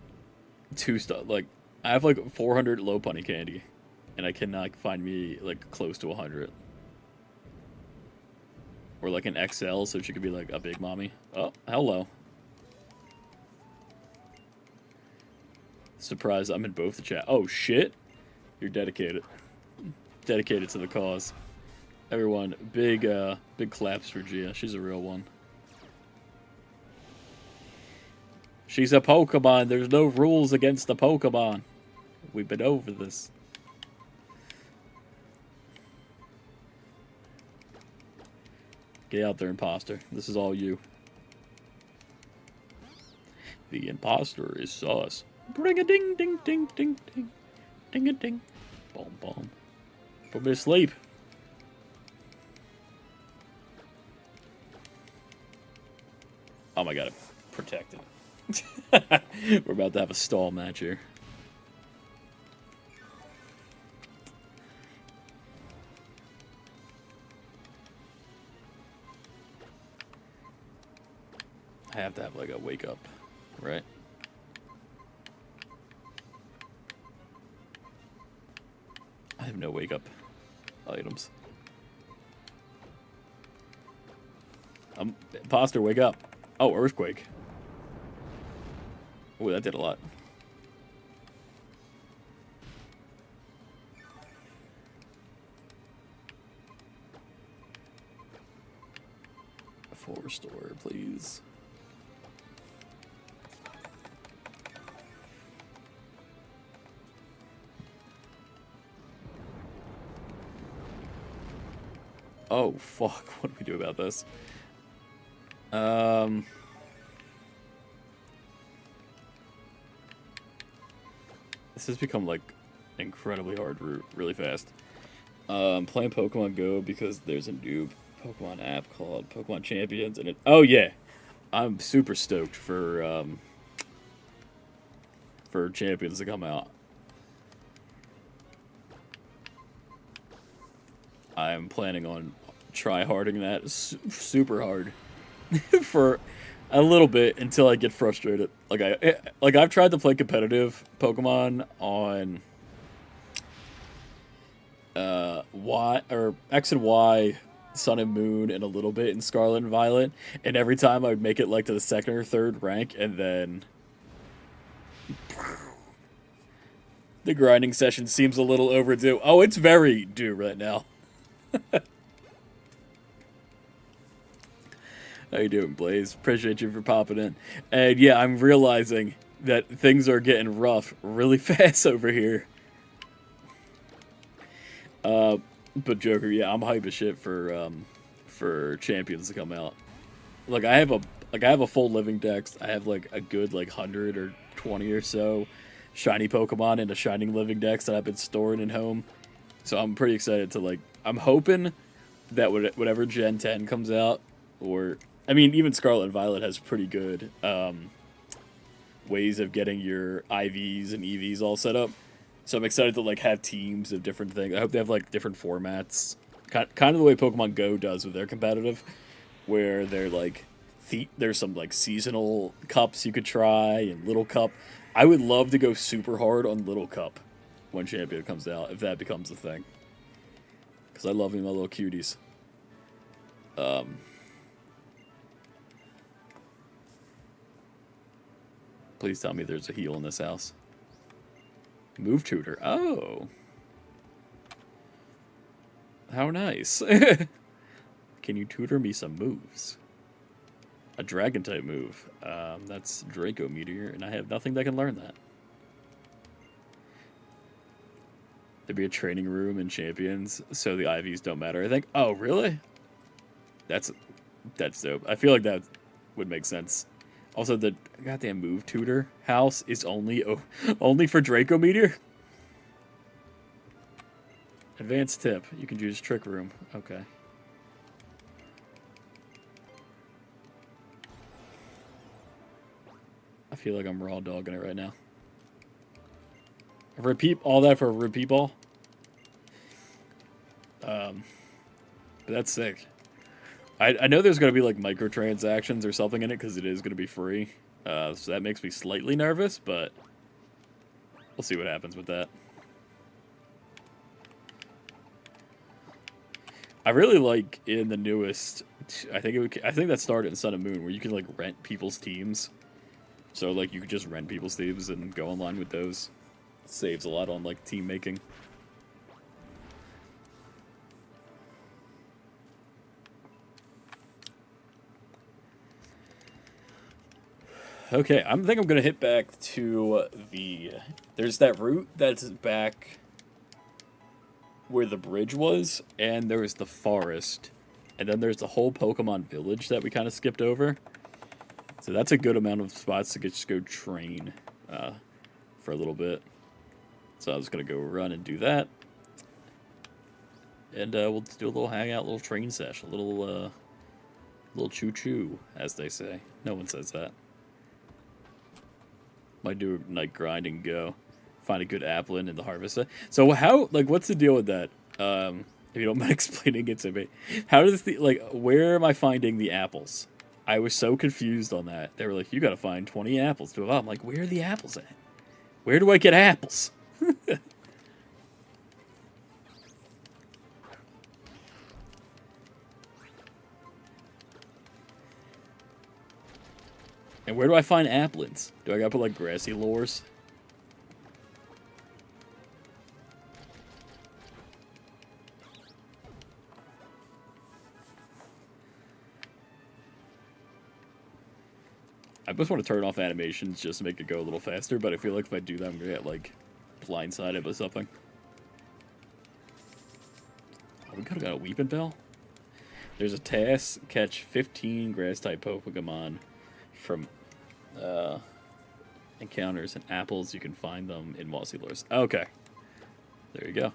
I have, like, 400 low punny candy. And I cannot find me, like, close to 100. Or, like, an XL so she could be, like, a big mommy. Oh, hello. Surprised I'm in both the chat. Oh, shit. You're dedicated. Dedicated to the cause. Everyone, big claps for Gia. She's a real one. She's a Pokemon. There's no rules against the Pokemon. We've been over this. Get out there, imposter. This is all you. The imposter is sus. Bring a ding, ding, ding, ding, ding. Ding a ding. Boom, boom. Put me to sleep. Oh my god, I'm protected. We're about to have a stall match here. I have to have like a wake up, right? I have no wake up items. Imposter, wake up. Oh, earthquake. Oh, that did a lot. Full restore, please. Oh, fuck. What do we do about this? This has become, like, an incredibly hard route really fast. I'm playing Pokemon Go because there's a new Pokemon app called Pokemon Champions, and oh, yeah. I'm super stoked for Champions to come out. I'm planning on try-harding that super hard for a little bit until I get frustrated. I've tried to play competitive Pokemon on Y or X and Y Sun and Moon and a little bit in Scarlet and Violet, and every time I would make it like to the second or third rank, and then the grinding session seems a little overdue. Oh, it's very due right now. How you doing, Blaze? Appreciate you for popping in. And yeah, I'm realizing that things are getting rough really fast over here. But Joker, yeah, I'm hype as shit for champions to come out. Like I have a full living dex. I have like a good like 100 or 20 or so shiny Pokemon in a shining living dex that I've been storing in home. So I'm pretty excited to like. I'm hoping that whatever Gen 10 comes out, or I mean even Scarlet and Violet has pretty good ways of getting your IVs and EVs all set up. So I'm excited to like have teams of different things. I hope they have like different formats, kind of the way Pokemon Go does with their competitive, where they're like there's some like seasonal cups you could try and Little Cup. I would love to go super hard on Little Cup when Champion comes out, if that becomes a thing, because I love me my little cuties. Please tell me there's a heal in this house. Move tutor. Oh. How nice. Can you tutor me some moves? A dragon type move. That's Draco Meteor, and I have nothing that can learn that. There'd be a training room in Champions, so the IVs don't matter, I think. Oh, really? That's dope. I feel like that would make sense. Also, the goddamn move tutor house is only for Draco Meteor. Advanced tip: you can use Trick Room. Okay. I feel like I'm raw dogging it right now. Repeat all that for a repeat ball. But that's sick. I know there's going to be, like, microtransactions or something in it, because it is going to be free. So that makes me slightly nervous, but we'll see what happens with that. I really like in the newest... I think that started in Sun and Moon, where you can, like, rent people's teams. So, like, you could just rent people's teams and go online with those. It saves a lot on, like, team making. Okay, I think I'm going to hit back to there's that route that's back where the bridge was, and there was the forest, and then there's the whole Pokemon village that we kind of skipped over. So that's a good amount of spots to just go train for a little bit. So I was going to go run and do that. And we'll do a little hangout, little train sesh, a little choo-choo, as they say. No one says that. Might do a night grind and go find a good applin in the harvest. So how, like, what's the deal with that? If you don't mind explaining it to me, how does where am I finding the apples? I was so confused on that. They were like, you got to find 20 apples to evolve. I'm like, where are the apples at? Where do I get apples? And where do I find applins? Do I gotta put, like, grassy lures? I just want to turn off animations just to make it go a little faster, but I feel like if I do that, I'm gonna get, like, blindsided by something. Oh, we could've got a Weeping Bell? There's a task, catch 15 grass-type Pokemon from encounters and apples. You can find them in mossy lures. Okay. There you go.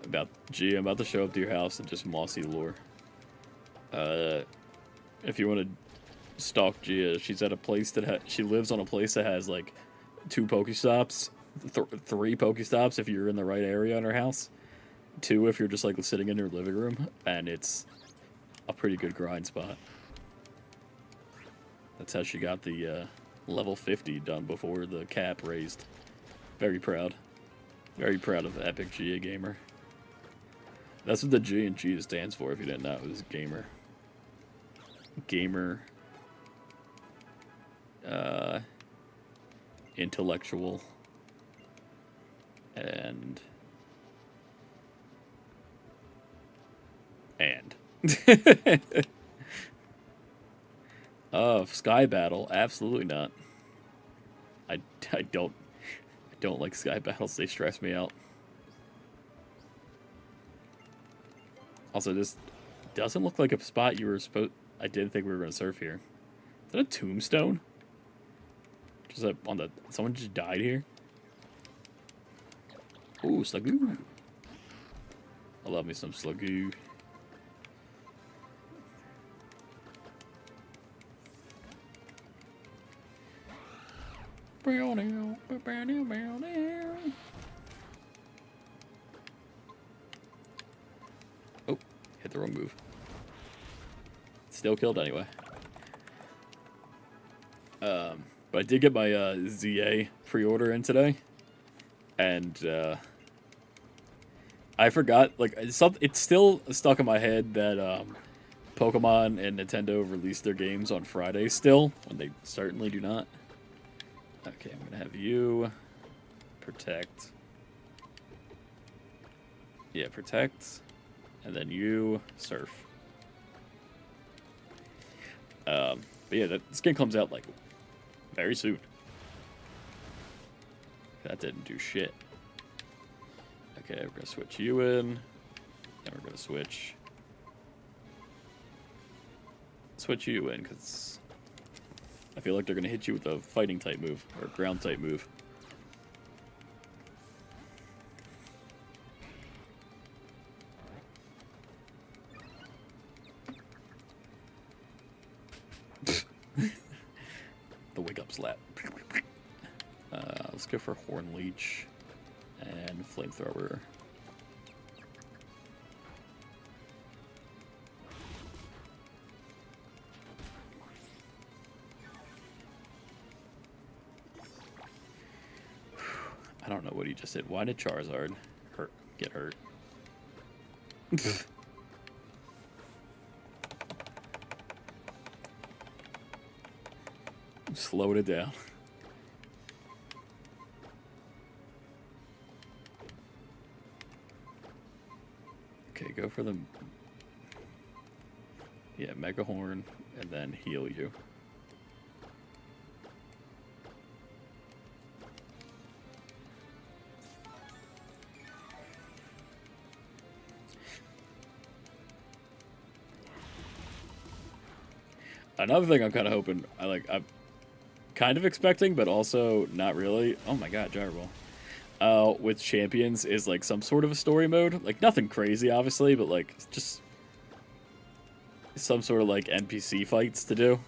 I'm about to show up to your house and just mossy lure. If you want to stalk Gia, she's at a place that she lives on a place that has like 2 Pokestops, 3 Pokestops if you're in the right area in her house, 2 if you're just like sitting in her living room, and it's a pretty good grind spot. That's how she got the level 50 done before the cap raised. Very proud. Very proud of Epic Gia Gamer. That's what the G and G stands for, if you didn't know. It was gamer. Gamer. Intellectual. And. Oh, Sky Battle. Absolutely not. I don't like Sky Battles. They stress me out. Also, this doesn't look like a spot you were supposed... I didn't think we were going to surf here. Is that a tombstone? Just on the... Someone just died here? Ooh, Slugoo. I love me some Slugoo. Oh, hit the wrong move. Still killed anyway. But I did get my ZA pre-order in today, and I forgot. Like it's still stuck in my head that Pokemon and Nintendo released their games on Friday still, when they certainly do not. Okay, I'm gonna have you protect. Yeah, protect, and then you surf. But yeah, this game comes out like very soon. That didn't do shit. Okay, we're gonna switch you in, and we're gonna switch you in because I feel like they're gonna hit you with a fighting type move or ground type move. The wake up slap. Let's go for Horn Leech and Flamethrower. I don't know what he just did. Why did Charizard get hurt? Slowed it down. Okay, go for the... Yeah, Mega Horn, and then heal you. Another thing I'm kind of hoping, I'm kind of expecting, but also not really. Oh my god, Gyro Ball. With Champions is like some sort of a story mode. Like nothing crazy, obviously, but like just some sort of like NPC fights to do.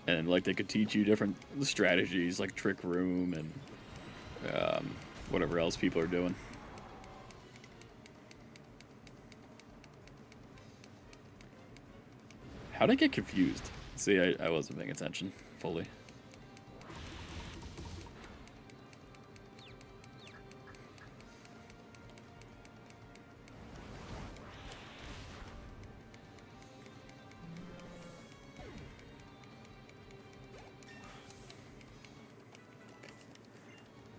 And like they could teach you different strategies like Trick Room and whatever else people are doing. How did I get confused? See, I wasn't paying attention fully.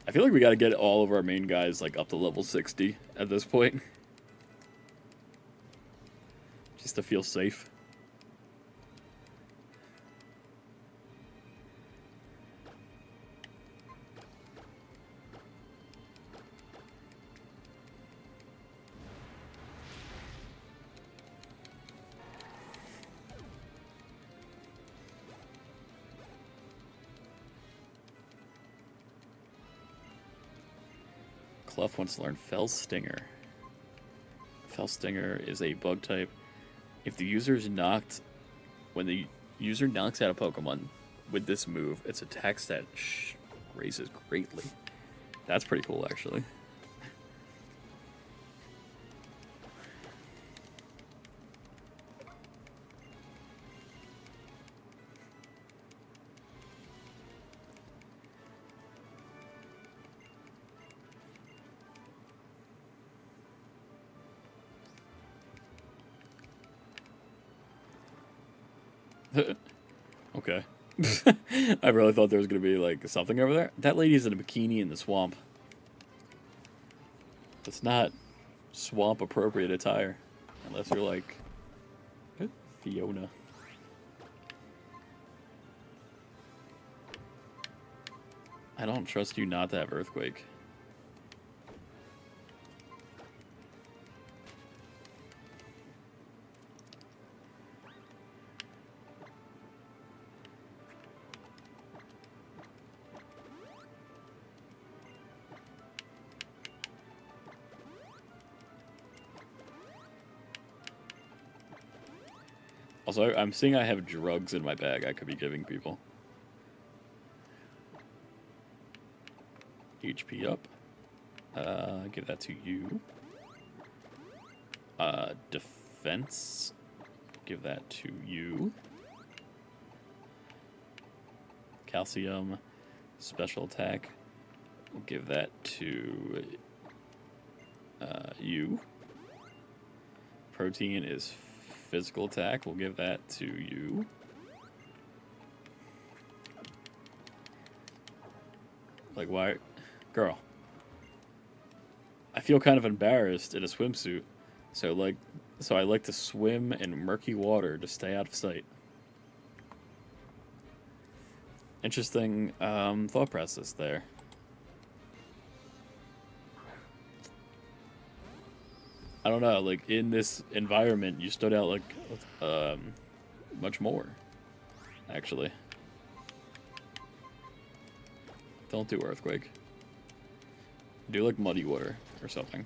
I feel like we gotta get all of our main guys like up to level 60 at this point. Just to feel safe. Clef wants to learn Fell Stinger. Fell Stinger is a bug type. If the user is knocked, when the user knocks out a Pokemon with this move, its attack stat raises greatly. That's pretty cool, actually. Okay. I really thought there was going to be, like, something over there. That lady's in a bikini in the swamp. That's not swamp-appropriate attire. Unless you're, like, Fiona. I don't trust you not to have Earthquake. Also, I'm seeing I have drugs in my bag I could be giving people. HP up. Give that to you. Defense. Give that to you. Calcium. Special attack. We'll give that to you. Protein is physical attack. We'll give that to you. Like, why? Girl. I feel kind of embarrassed in a swimsuit. So I like to swim in murky water to stay out of sight. Interesting thought process there. I don't know, like, in this environment, you stood out, like, much more, actually. Don't do Earthquake. Do, like, Muddy Water or something.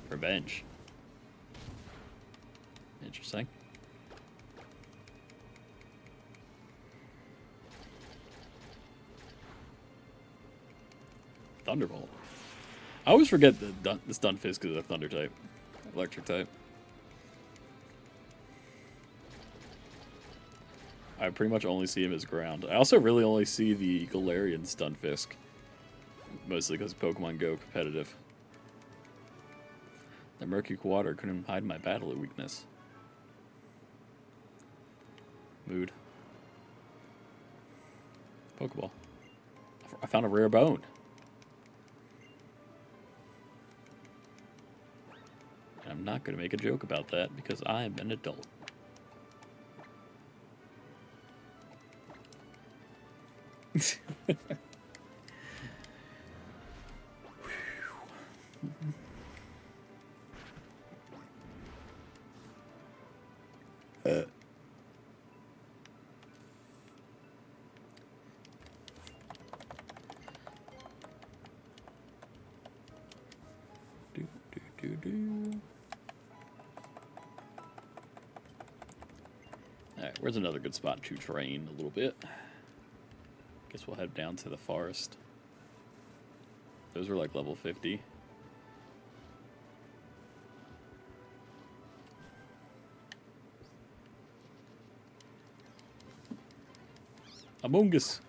Revenge. Interesting. Thunderbolt. I always forget that the Stunfisk is a Thunder type. Electric type. I pretty much only see him as ground. I also really only see the Galarian Stunfisk. Mostly because Pokemon Go competitive. The murky water couldn't hide my battle weakness. Mood. Pokeball. I found a rare bone. I'm not going to make a joke about that because I'm an adult. Alright, where's another good spot to train a little bit? Guess we'll head down to the forest. Those were like level 50. Among Us.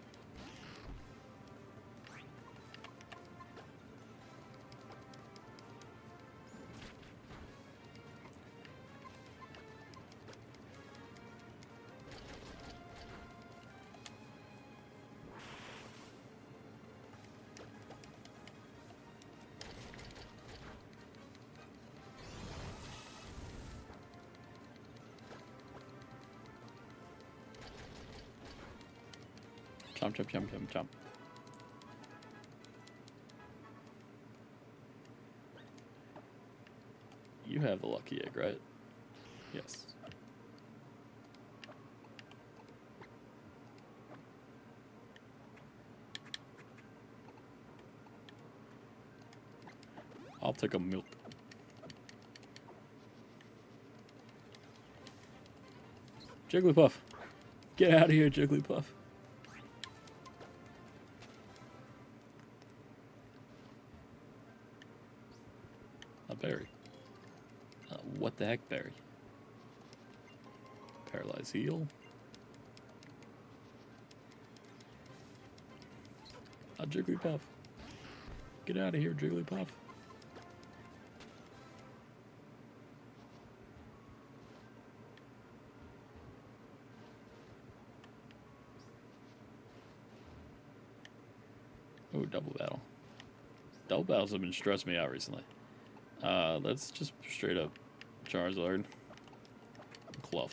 Chomp, chomp, chomp, chomp, chomp. You have the lucky egg, right? Yes. I'll take a milk. Jigglypuff. Get out of here, Jigglypuff. A berry. What the heck, berry? Paralyze heal. A Jigglypuff. Get out of here, Jigglypuff. Oh, double battle. Double battles have been stressing me out recently. Let's just straight up Charizard. Clough.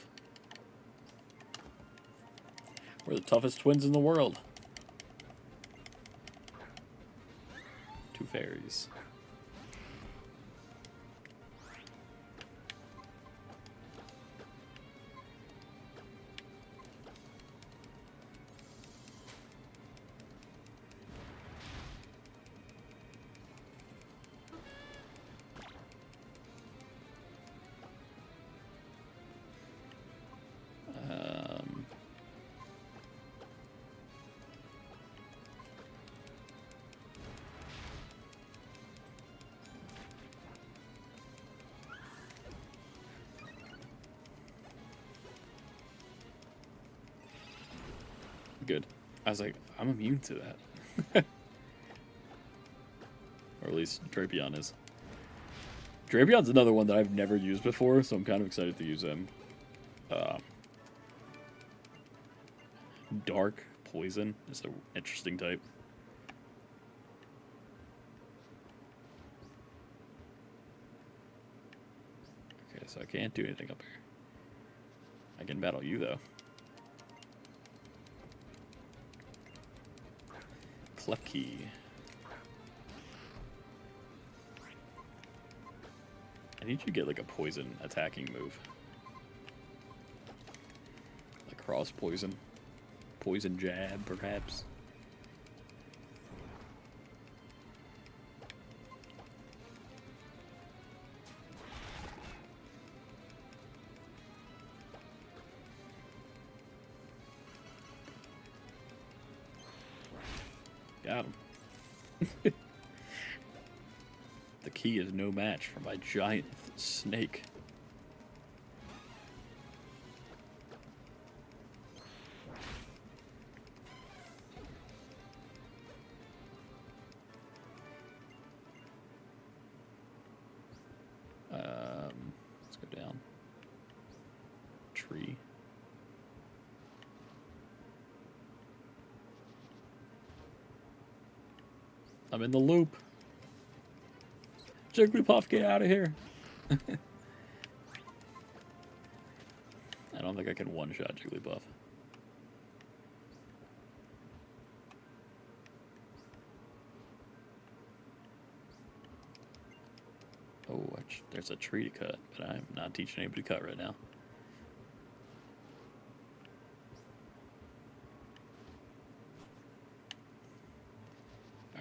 We're the toughest twins in the world. 2 fairies. Good. I was like, I'm immune to that. Or at least Drapion is. Drapion's another one that I've never used before, so I'm kind of excited to use him. Dark Poison is an interesting type. Okay, so I can't do anything up here. I can battle you, though. Klefki. I need you to get like a poison attacking move. Like cross poison. Poison jab, perhaps. Got him. The key is no match for my giant snake. Let's go down. Tree. I'm in the loop. Jigglypuff, get out of here. I don't think I can one-shot Jigglypuff. Oh, there's a tree to cut, but I'm not teaching anybody to cut right now.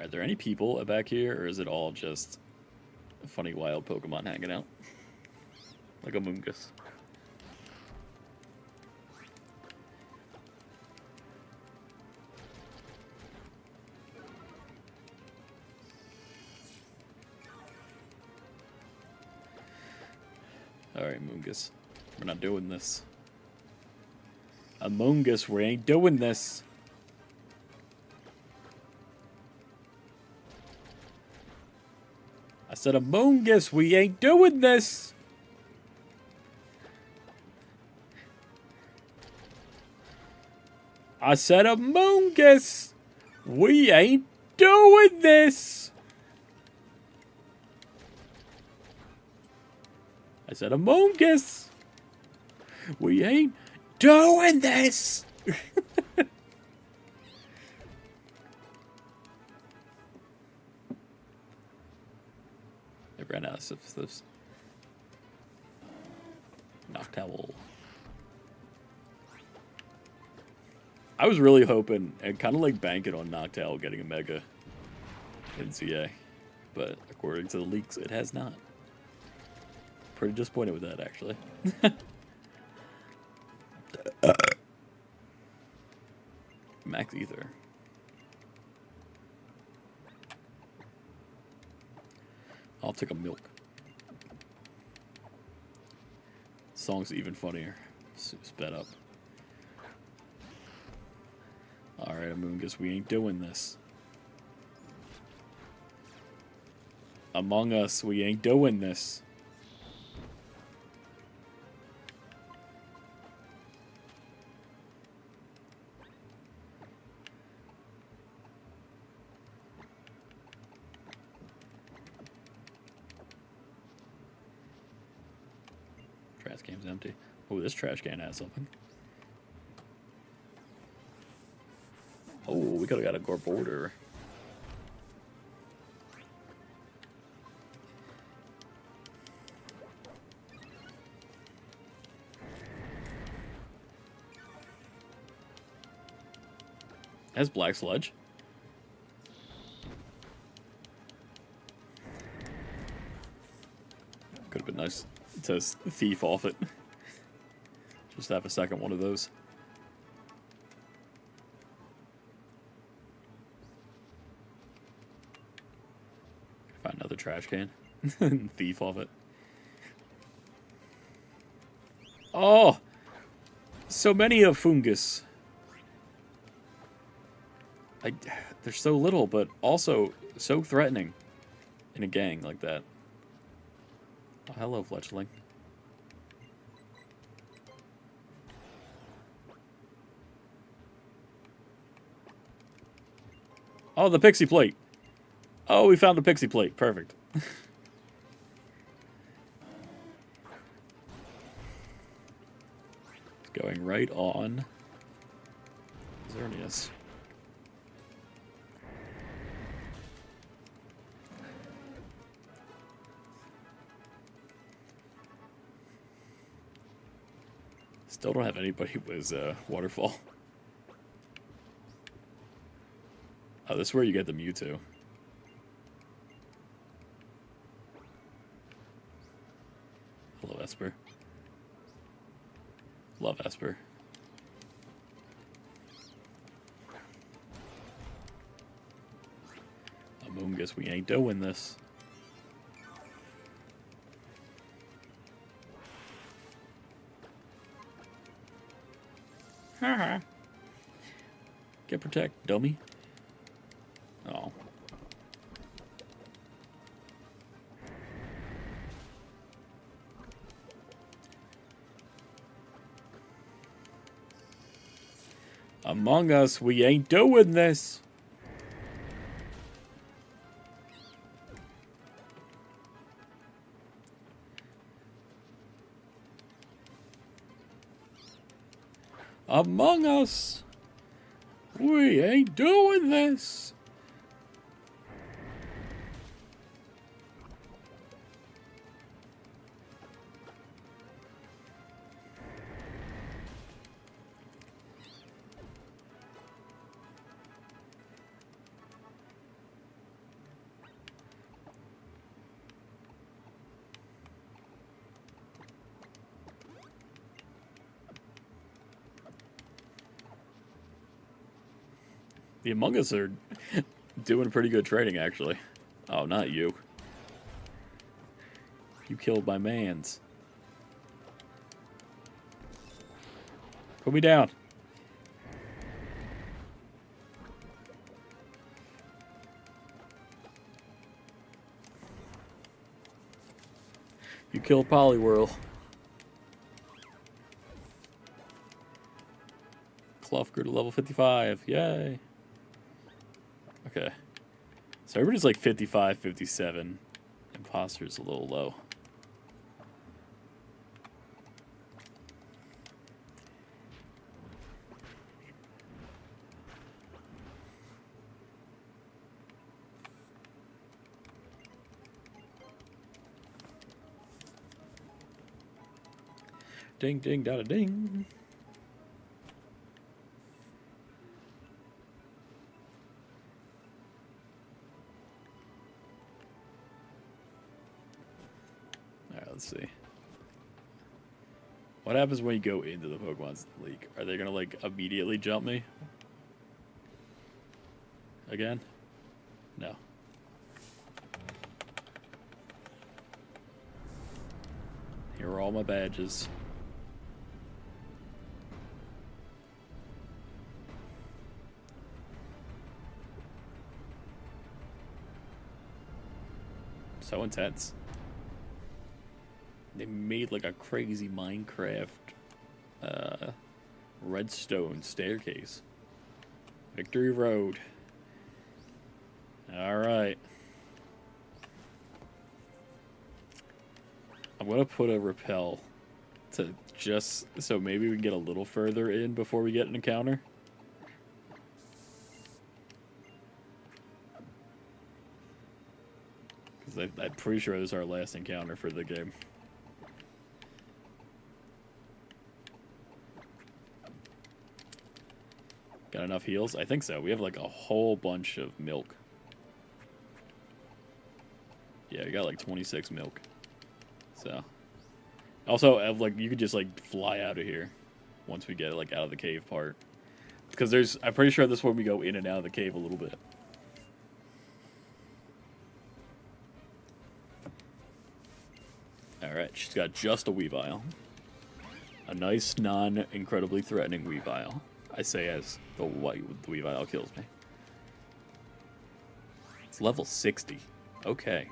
Are there any people back here, or is it all just funny wild Pokemon hanging out? Like a Moongus. Alright, Moongus. We're not doing this. Among Us, we ain't doing this. I said, Among Us, we ain't doing this. I said, Among Us, we ain't doing this. I said, Among Us, we ain't doing this. I ran out of this. Noctowl. I was really hoping and kind of like banking on Noctowl getting a Mega in CA, but according to the leaks, it has not. Pretty disappointed with that, actually. Max Ether. I'll take a milk. Song's even funnier. Sped up. Alright, Amoongus, we ain't doing this. Among Us, we ain't doing this. This game's empty. Oh, this trash can has something. Oh, we could have got a gore border. Has black sludge. Could have been nice to thief off it. Just have a second one of those. Find another trash can and thief off it. Oh! So many of fungus. They're so little, but also so threatening in a gang like that. Oh, hello, fletchling. Oh, the pixie plate. Oh, we found the pixie plate. Perfect. It's going right on Xerneas. Still don't have anybody with waterfall. Oh, this is where you get the Mewtwo. Hello, Esper. Love Esper. Amoongus, we ain't doing this. Haha. Get protect, dummy. Oh. Among Us, we ain't doing this. Among Us, we ain't doing this. The Among Us are doing pretty good trading, actually. Oh, not you. You killed my mans. Put me down. You killed Poliwhirl. Clough grew to level 55. Yay. Okay. So everybody's like 55, 57. Imposter's a little low. Ding, ding, da, da, ding. Alright, let's see. What happens when you go into the Pokemon League? Are they gonna, like, immediately jump me? Again? No. Here are all my badges. So intense. They made like a crazy Minecraft redstone staircase. Victory Road. Alright. I'm gonna put a repel to just so maybe we can get a little further in before we get an encounter. Because I'm pretty sure this is our last encounter for the game. Got enough heals? I think so. We have like a whole bunch of milk. Yeah, we got like 26 milk. So. Also, like, you could just like fly out of here once we get like out of the cave part. Because I'm pretty sure this one we go in and out of the cave a little bit. Alright, she's got just a Weavile. A nice, non-incredibly threatening Weavile. I say as the Weavile kills me. It's level 60. Okay.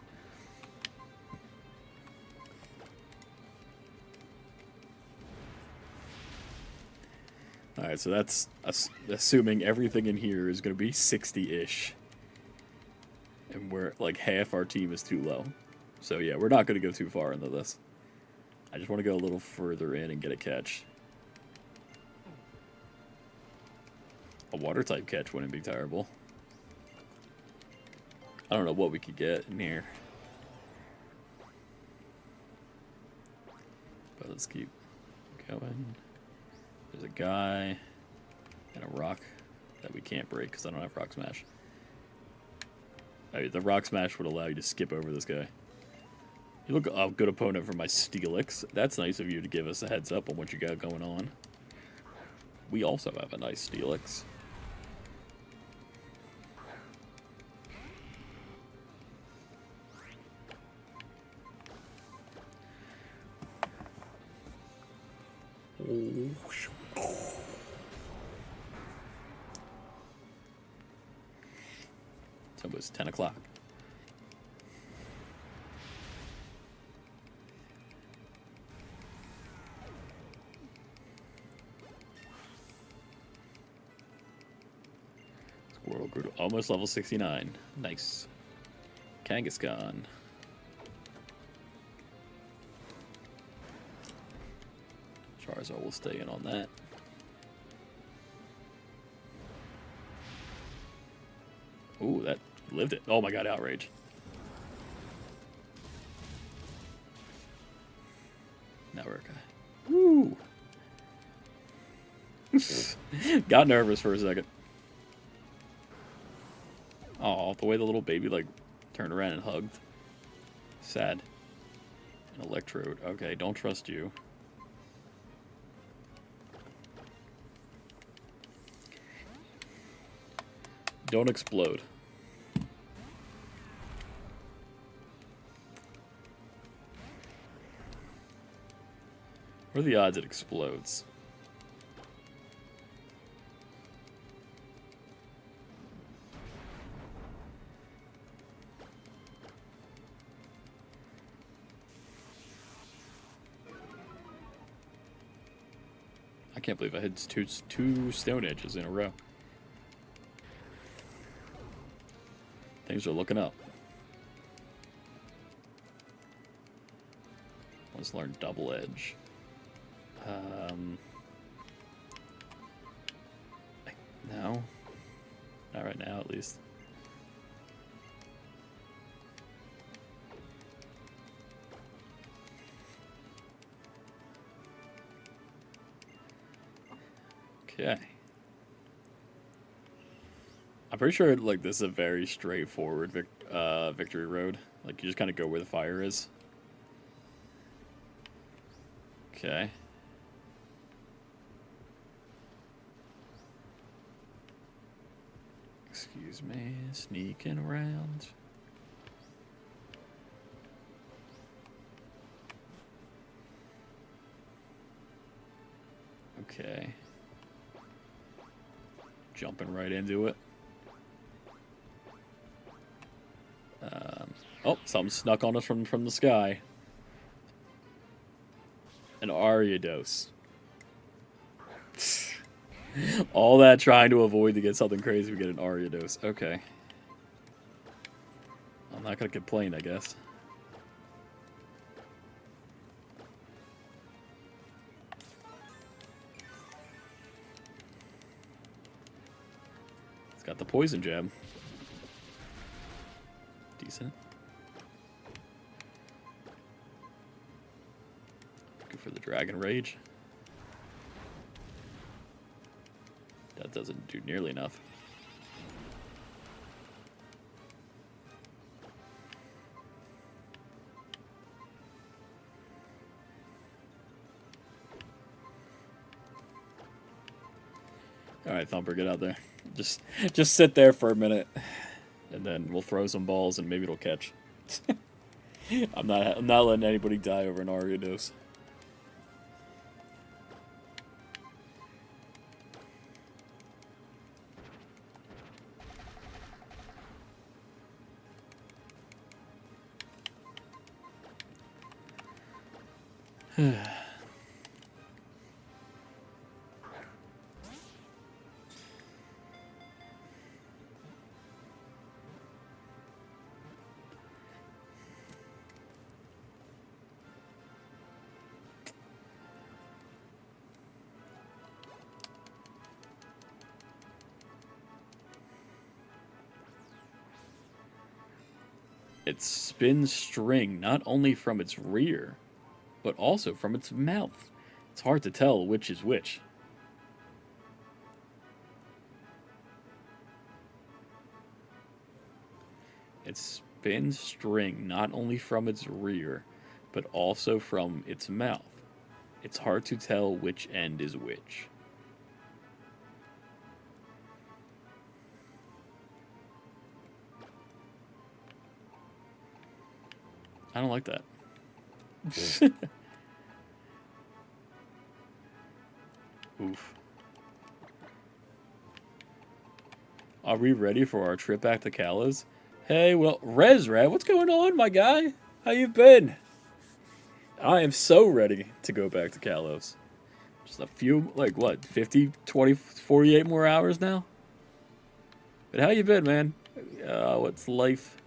Alright, so that's assuming everything in here is going to be 60-ish. And we're, like, half our team is too low. So yeah, we're not going to go too far into this. I just want to go a little further in and get a catch. A water-type catch wouldn't be terrible. I don't know what we could get in here. But let's keep going. There's a guy and a rock that we can't break because I don't have Rock Smash. The Rock Smash would allow you to skip over this guy. You look a good opponent for my Steelix. That's nice of you to give us a heads up on what you got going on. We also have a nice Steelix. It's almost 10 o'clock. World grew to almost level 69. Nice. Kangaskhan. Charizard will stay in on that. Ooh, that lived it. Oh my god, Outrage. Now we're okay. Woo! Got nervous for a second. Oh, the way the little baby, like, turned around and hugged. Sad. An Electrode. Okay, don't trust you. Don't explode. What are the odds it explodes? I can't believe I hit two Stone Edges in a row. Things are looking up. Let's learn Double Edge. No. Not right now, at least. Okay. I'm pretty sure like this is a very straightforward victory road. Like you just kind of go where the fire is. Okay. Excuse me, sneaking around. Okay. Jumping right into it. Oh, something snuck on us from the sky. An Ariados. All that trying to avoid to get something crazy, we get an Ariados. Okay. I'm not gonna complain, I guess. Got the poison jab. Decent. Go for the Dragon Rage. That doesn't do nearly enough. Alright, Thumper, get out there. Just sit there for a minute. And then we'll throw some balls and maybe it'll catch. I'm not letting anybody die over an Aria dose. It spins string not only from its rear, but also from its mouth. It's hard to tell which is which. It spins string not only from its rear, but also from its mouth. It's hard to tell which end is which. I don't like that. Oof. Are we ready for our trip back to Kalos? Hey, well, Rezrad, what's going on, my guy? How you been? I am so ready to go back to Kalos. Just a few, like, what, 50, 20, 48 more hours now? But how you been, man? What's life?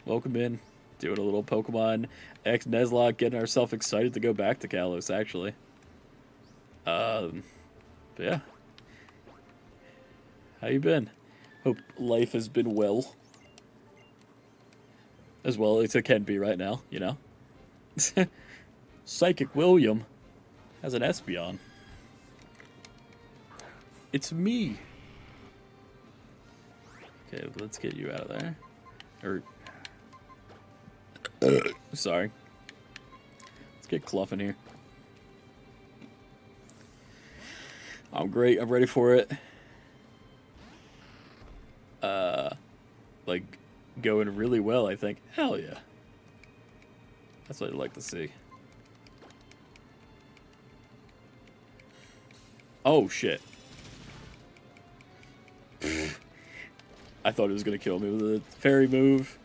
Welcome in. Doing a little Pokemon X Nuzlocke, getting ourselves excited to go back to Kalos, actually. But yeah. How you been? Hope life has been well. As well as it can be right now, you know? Psychic William has an Espeon. It's me. Okay, let's get you out of there. Or... sorry. Let's get Cluff in here. I'm great. I'm ready for it. Like, going really well, I think. Hell yeah. That's what I'd like to see. Oh, shit. I thought it was going to kill me with a fairy move.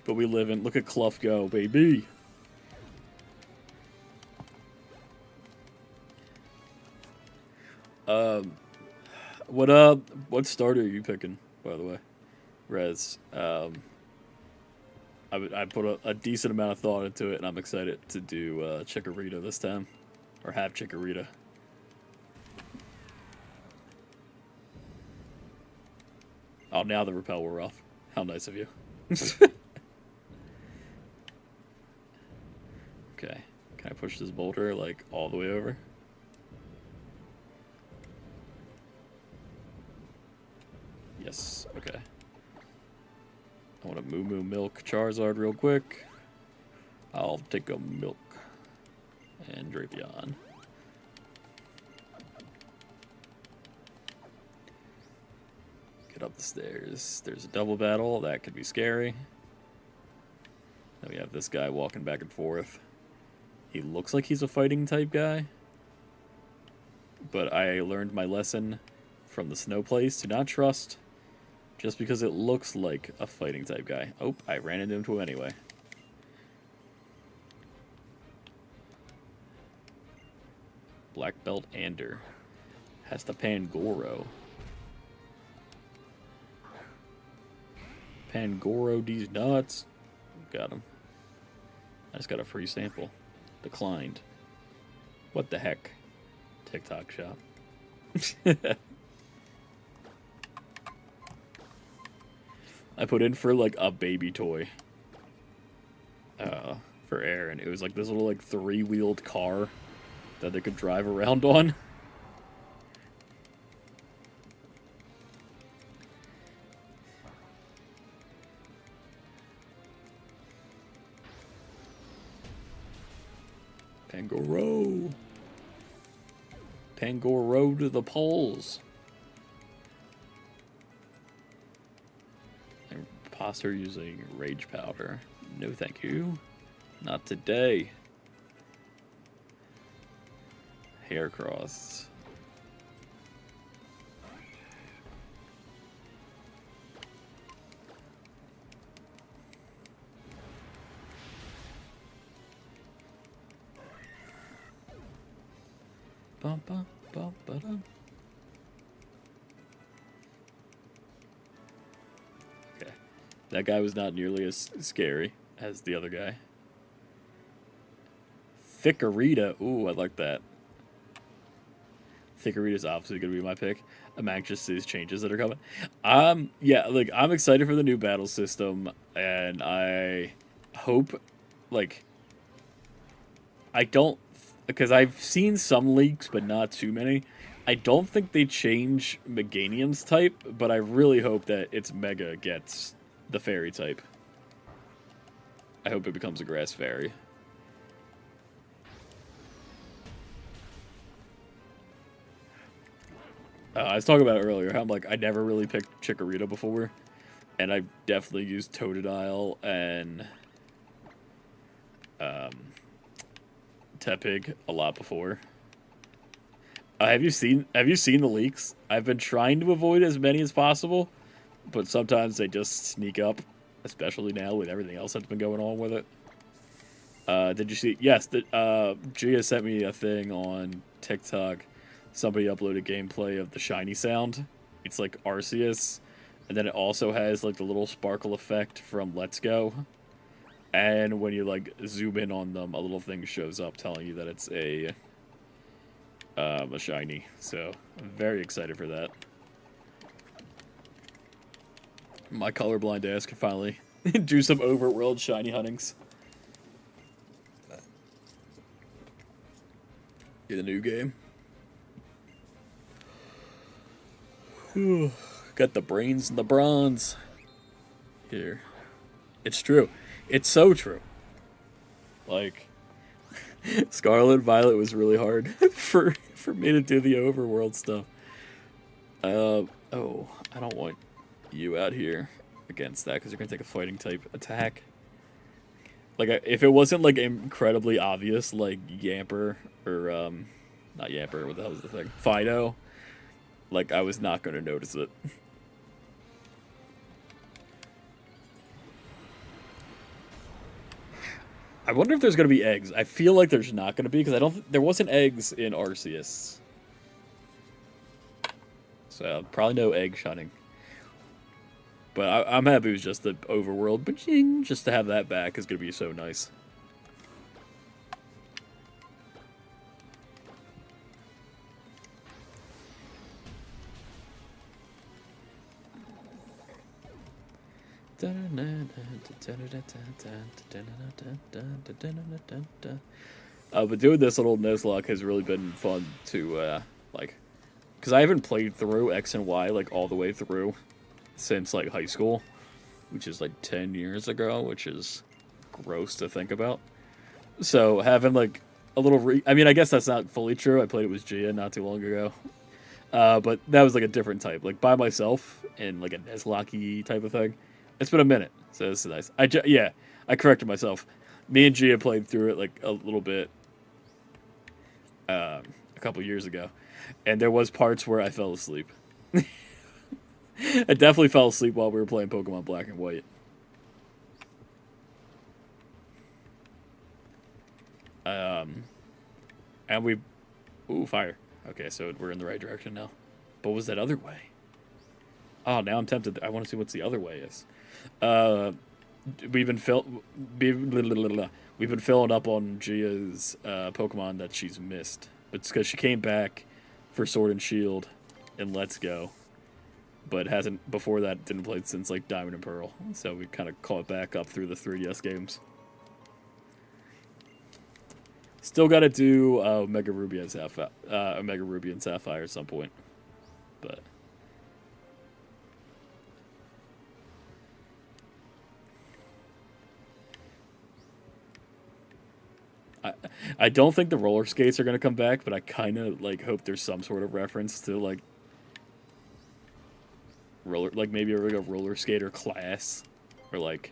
But we live in... Look at Cluff go, baby. What starter are you picking, by the way? Rez. I put a decent amount of thought into it, and I'm excited to do Chikorita this time. Or have Chikorita. Oh, now the repel wore off. How nice of you. Okay. Can I push this boulder, like, all the way over? Yes. Okay. I want to Moo Moo Milk Charizard real quick. I'll take a Milk. And Drapion. Get up the stairs. There's a double battle. That could be scary. Then we have this guy walking back and forth. He looks like he's a fighting type guy. But I learned my lesson from the snow place to not trust just because it looks like a fighting type guy. Oh, I ran into him anyway. Black Belt Ander has the Pangoro. Pangoro these nuts. Got him. I just got a free sample. Declined. What the heck? TikTok shop. I put in for like a baby toy. For Aaron. It was like this little like 3-wheeled car that they could drive around on. Pangoro. Pangoro to the polls. Imposter using rage powder. No thank you. Not today. Hair cross. Bum, bum, bum, ba-dum. Okay. That guy was not nearly as scary as the other guy. Thickerita. Ooh, I like that. Thickerita's obviously going to be my pick. I'm anxious to see these changes that are coming. Yeah, like, I'm excited for the new battle system, and I hope, like, I don't, because I've seen some leaks, but not too many. I don't think they change Meganium's type, but I really hope that its Mega gets the fairy type. I hope it becomes a grass fairy. I was talking about it earlier, how I'm like, I never really picked Chikorita before, and I've definitely used Totodile and Tepig a lot before. Have you seen the leaks? I've been trying to avoid as many as possible, but sometimes they just sneak up, especially now with everything else that's been going on with it. Did you see? Yes, Gia sent me a thing on TikTok. Somebody uploaded gameplay of the shiny sound. It's like Arceus, and then it also has like the little sparkle effect from Let's Go. And when you like zoom in on them, a little thing shows up telling you that it's a shiny. So I'm very excited for that. My colorblind ass can finally do some overworld shiny huntings. In the new game. Whew. Got the brains and the bronze. Here. It's true. It's so true. Like, Scarlet and Violet was really hard for me to do the overworld stuff. Oh, I don't want you out here against that because you're going to take a fighting type attack. Like, if it wasn't, like, incredibly obvious, like, Yamper, or, not Yamper, what the hell was the thing? Fido. Like, I was not going to notice it. I wonder if there's going to be eggs. I feel like there's not going to be, because there wasn't eggs in Arceus. So, probably no egg shunning. But I'm happy it was just the overworld, but just to have that back is going to be so nice. But doing this little Nuzlocke has really been fun to, like, because I haven't played through X and Y, like, all the way through since, like, high school, which is, like, 10 years ago, which is gross to think about. So having, like, a little I mean, I guess that's not fully true. I played it with Gia not too long ago. But that was, like, a different type. Like, by myself in, like, a Nuzlocke type of thing. It's been a minute, so this is nice. I corrected myself. Me and Gia played through it, like, a little bit a couple years ago. And there was parts where I fell asleep. I definitely fell asleep while we were playing Pokemon Black and White. And we... Ooh, fire. Okay, so we're in the right direction now. But what was that other way? Oh, now I'm tempted. I want to see what the other way is. We've been filling up on Gia's Pokemon that she's missed. But it's because she came back for Sword and Shield and Let's Go. but hasn't before that didn't play since like Diamond and Pearl. So we kind of caught back up through the 3DS games. Still got to do Omega Ruby and Sapphire, at some point, but. I don't think the roller skates are gonna come back, but I kind of like hope there's some sort of reference to like maybe like a roller skater class, or like.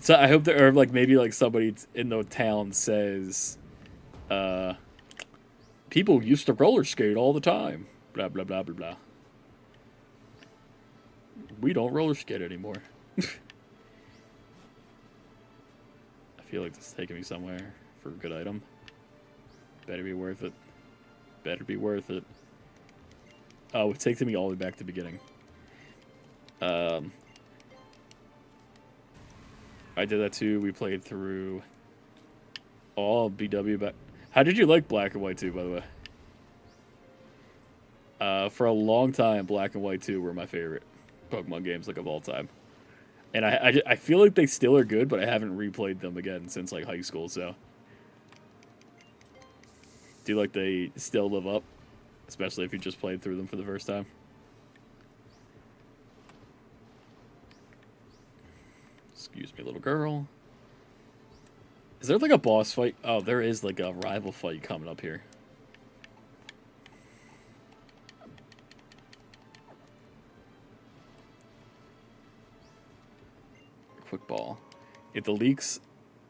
So I hope there, or like maybe like somebody in the town says, people used to roller skate all the time. Blah blah blah blah blah. We don't roller skate anymore. I feel like this is taking me somewhere for a good item. Better be worth it. Better be worth it. Oh, it takes me all the way back to the beginning. I did that too. We played through all BW back. How did you like Black and White 2, by the way? For a long time, Black and White 2 were my favorite Pokemon games like of all time. And I feel like they still are good, but I haven't replayed them again since like high school, so. Do you like they still live up? Especially if you just played through them for the first time. Excuse me, little girl. Is there like a boss fight? Oh, there is like a rival fight coming up here. Quick ball. If the leaks,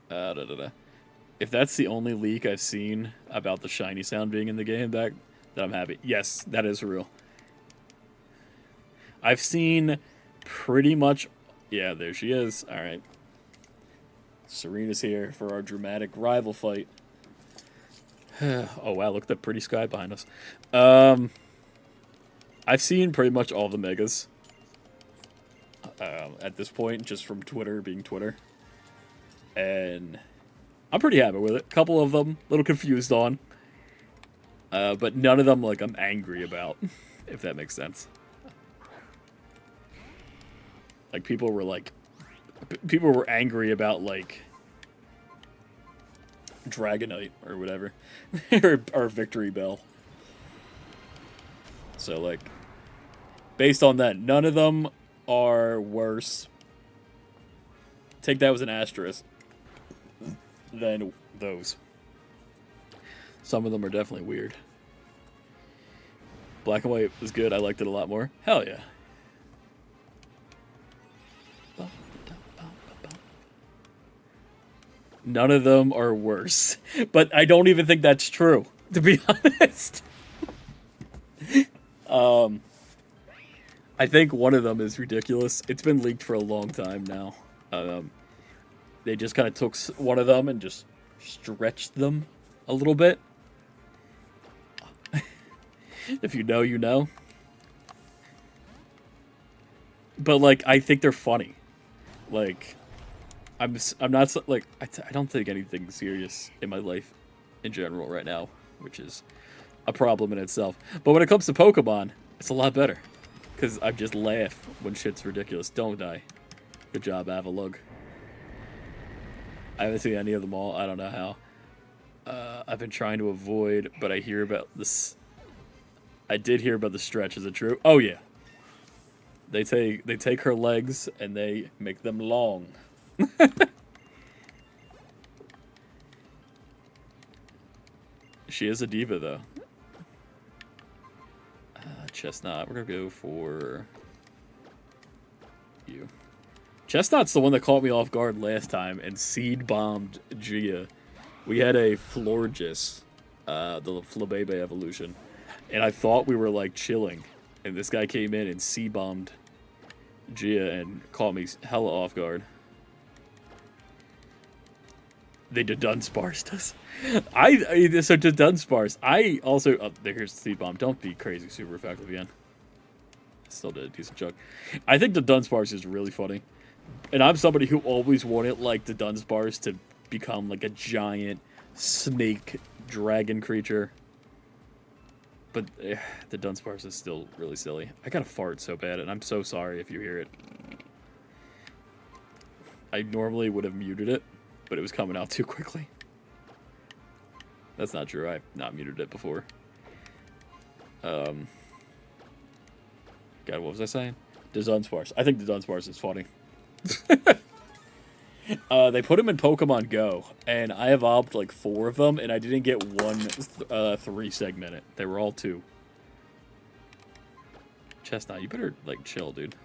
if that's the only leak I've seen about the shiny sound being in the game, then I'm happy. Yes, that is real. I've seen pretty much. Yeah, there she is. All right. Serena's here for our dramatic rival fight. Oh wow, look at that pretty sky behind us. I've seen pretty much all the megas. At this point, just from Twitter being Twitter. And I'm pretty happy with it. A couple of them, a little confused on. But none of them, like, I'm angry about, if that makes sense. Like, people were angry about, like, Dragonite or whatever. or Victory Bell. So, like, based on that, none of them are worse. Take that as an asterisk than those. Some of them are definitely weird. Black and White was good. I liked it a lot more. Hell yeah. None of them are worse. But I don't even think that's true, to be honest. I think one of them is ridiculous. It's been leaked for a long time now. They just kind of took one of them and just stretched them a little bit. If you know, you know. But, like, I think they're funny. Like, I'm not, like, I don't think anything serious in my life in general right now, which is a problem in itself. But when it comes to Pokemon, it's a lot better. Because I just laugh when shit's ridiculous, don't I? Good job, Avalug. I haven't seen any of them all. I don't know how. I've been trying to avoid, but I hear about this. I did hear about the stretch. Is it true? Oh yeah. They take her legs and they make them long. She is a diva though. Chestnut. We're gonna go for you. Chestnut's the one that caught me off guard last time and seed bombed Gia. We had a Florges, the Flabebe evolution, and I thought we were like chilling, and this guy came in and seed bombed Gia and caught me hella off guard. They did Dunsparce us. So to Dunsparce, I also there's seed bomb. Don't be crazy super effective again. Still did a decent chunk. I think the Dunsparce is really funny. And I'm somebody who always wanted, like, the Dunsparce to become, like, a giant snake dragon creature. But the Dunsparce is still really silly. I got to fart so bad, and I'm so sorry if you hear it. I normally would have muted it, but it was coming out too quickly. That's not true. I've not muted it before. God, what was I saying? The Dunsparce. I think the Dunsparce is funny. They put him in Pokemon Go, and I evolved like 4 of them, and I didn't get one 3-segmented. They were all 2. Chestnut, you better like chill, dude.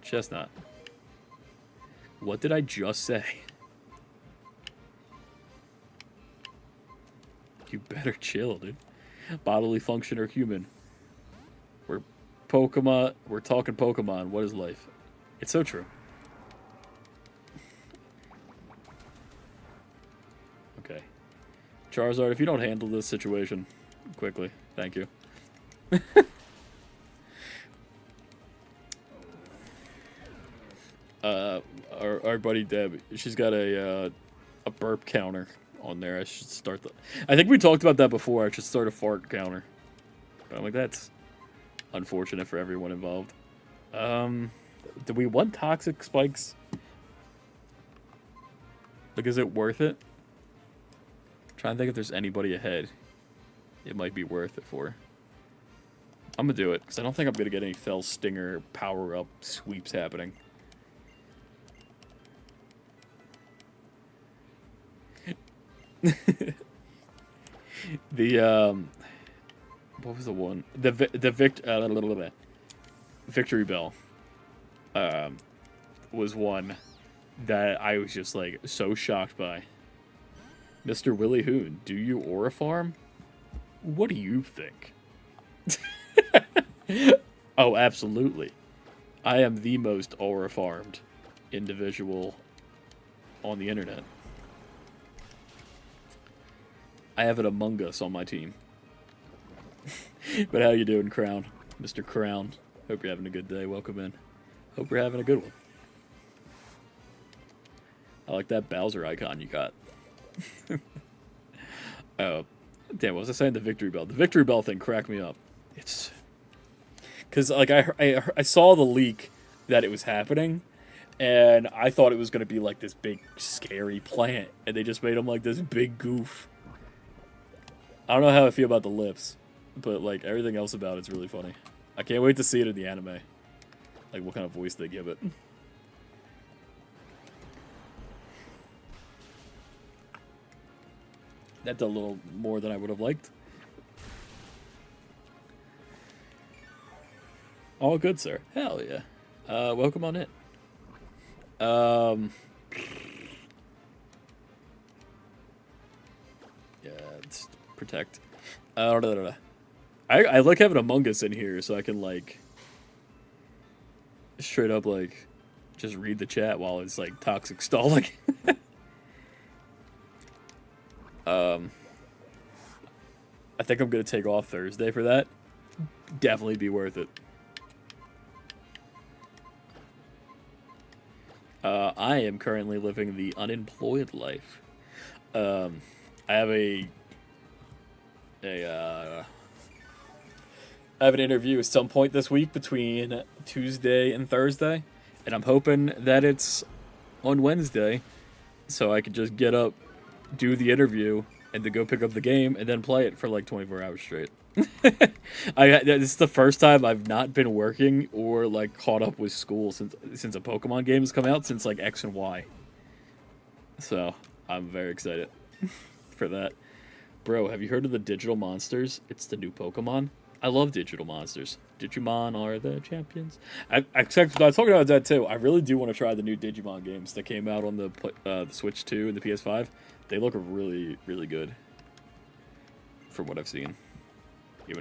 Chestnut. What did I just say? You better chill, dude. Bodily function or human. We're Pokemon. We're talking Pokemon. What is life? It's so true. Okay. Charizard, if you don't handle this situation quickly, thank you. Our buddy Deb, she's got a burp counter on there. I should start the. I think we talked about that before. I should start a fart counter. But I'm like, that's unfortunate for everyone involved. Do we want toxic spikes? Like, is it worth it? I'm trying to think if there's anybody ahead it might be worth it for. I'm gonna do it, because I don't think I'm gonna get any Fell Stinger power-up sweeps happening. What was the one? The Victory Bell was one that I was just like so shocked by. Mr. Willie Hoon, do you aura farm? What do you think? Oh, absolutely. I am the most aura farmed individual on the internet. I have an Among Us on my team. But how you doing, Crown? Mr. Crown. Hope you're having a good day. Welcome in. Hope you're having a good one. I like that Bowser icon you got. Oh, damn, what was I saying? The Victory Bell. The Victory Bell thing cracked me up. It's... Because, like, I saw the leak that it was happening, and I thought it was going to be, like, this big, scary plant, and they just made him, like, this big goof. I don't know how I feel about the lips, but, like, everything else about it's really funny. I can't wait to see it in the anime. Like, what kind of voice they give it. That's a little more than I would have liked. All good, sir. Hell yeah. Welcome on in. Yeah, it's protect. I like having Among Us in here so I can, like, straight up, like, just read the chat while it's, like, toxic stalling. I think I'm going to take off Thursday for that. Definitely be worth it. I am currently living the unemployed life. I have I have an interview at some point this week between Tuesday and Thursday, and I'm hoping that it's on Wednesday, so I could just get up, do the interview, and then go pick up the game, and then play it for like 24 hours straight. This is the first time I've not been working or like caught up with school since a Pokemon game has come out, since like X and Y. So I'm very excited for that. Bro, have you heard of the digital monsters? It's the new Pokemon. I love digital monsters. Digimon are the champions. I was talking about that too. I really do want to try the new Digimon games that came out on the Switch 2 and the PS5. They look really, really good from what I've seen.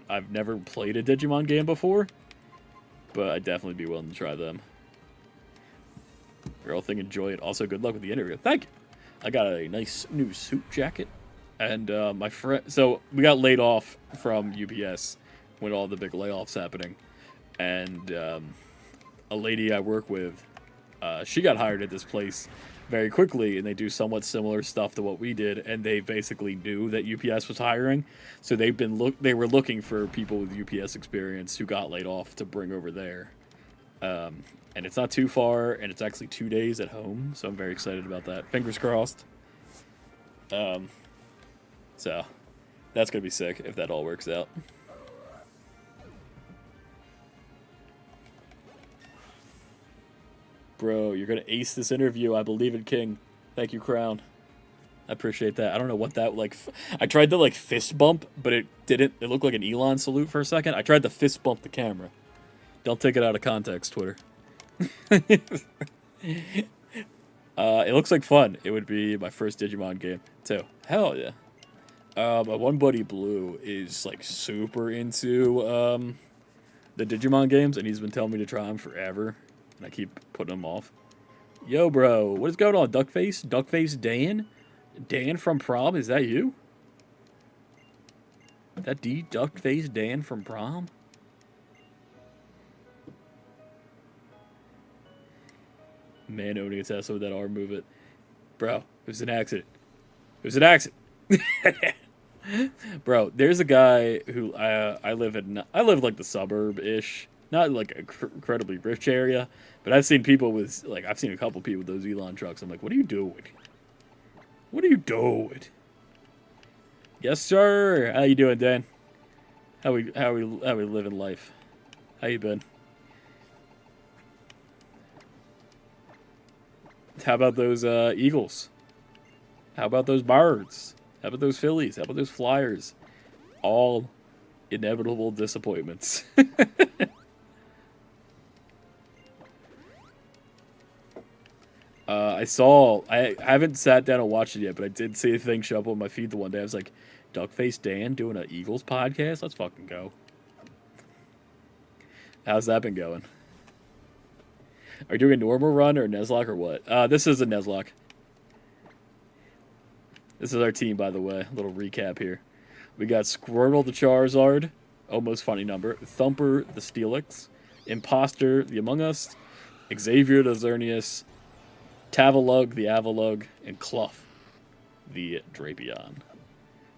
I've never played a Digimon game before, but I'd definitely be willing to try them. Girl thing, enjoy it. Also, good luck with the interview. Thank you. I got a nice new suit jacket. And my friend... So, we got laid off from UPS when all the big layoffs happening. And a lady I work with She got hired at this place very quickly, and they do somewhat similar stuff to what we did, and they basically knew that UPS was hiring, so they were looking for people with UPS experience who got laid off to bring over there. And it's not too far, and it's actually 2 days at home, so I'm very excited about that. Fingers crossed. So that's gonna be sick if that all works out. Bro, you're gonna ace this interview. I believe in King. Thank you, Crown. I appreciate that. I don't know what that, like... I tried to, like, fist bump, but it didn't... It looked like an Elon salute for a second. I tried to fist bump the camera. Don't take it out of context, Twitter. It looks like fun. It would be my first Digimon game, too. Hell yeah. My one buddy, Blue, is, like, super into, the Digimon games, and he's been telling me to try them forever. And I keep putting them off. Yo, bro, what is going on, Duckface? Duckface Dan? Dan from Prom? Is that you? That Duckface Dan from Prom? Man owning a Tesla with that arm movement. Bro, it was an accident. It was an accident. Bro, there's a guy who I live like the suburb-ish. Not like an incredibly rich area, but I've seen people with, like, I've seen a couple people with those Elon trucks. I'm like, what are you doing? What are you doing? Yes, sir. How you doing, Dan? How we living life? How you been? How about those Eagles? How about those Birds? How about those Phillies? How about those Flyers? All inevitable disappointments. I haven't sat down and watched it yet, but I did see a thing show up on my feed the one day. I was like, Duckface Dan doing an Eagles podcast? Let's fucking go. How's that been going? Are you doing a normal run or a Nuzlocke or what? This is a Nuzlocke. This is our team, by the way. A little recap here. We got Squirtle the Charizard, almost funny number. Thumper the Steelix. Imposter the Among Us. Xavier the Xerneas. Tavalug the Avalug. And Cluff the Drapion.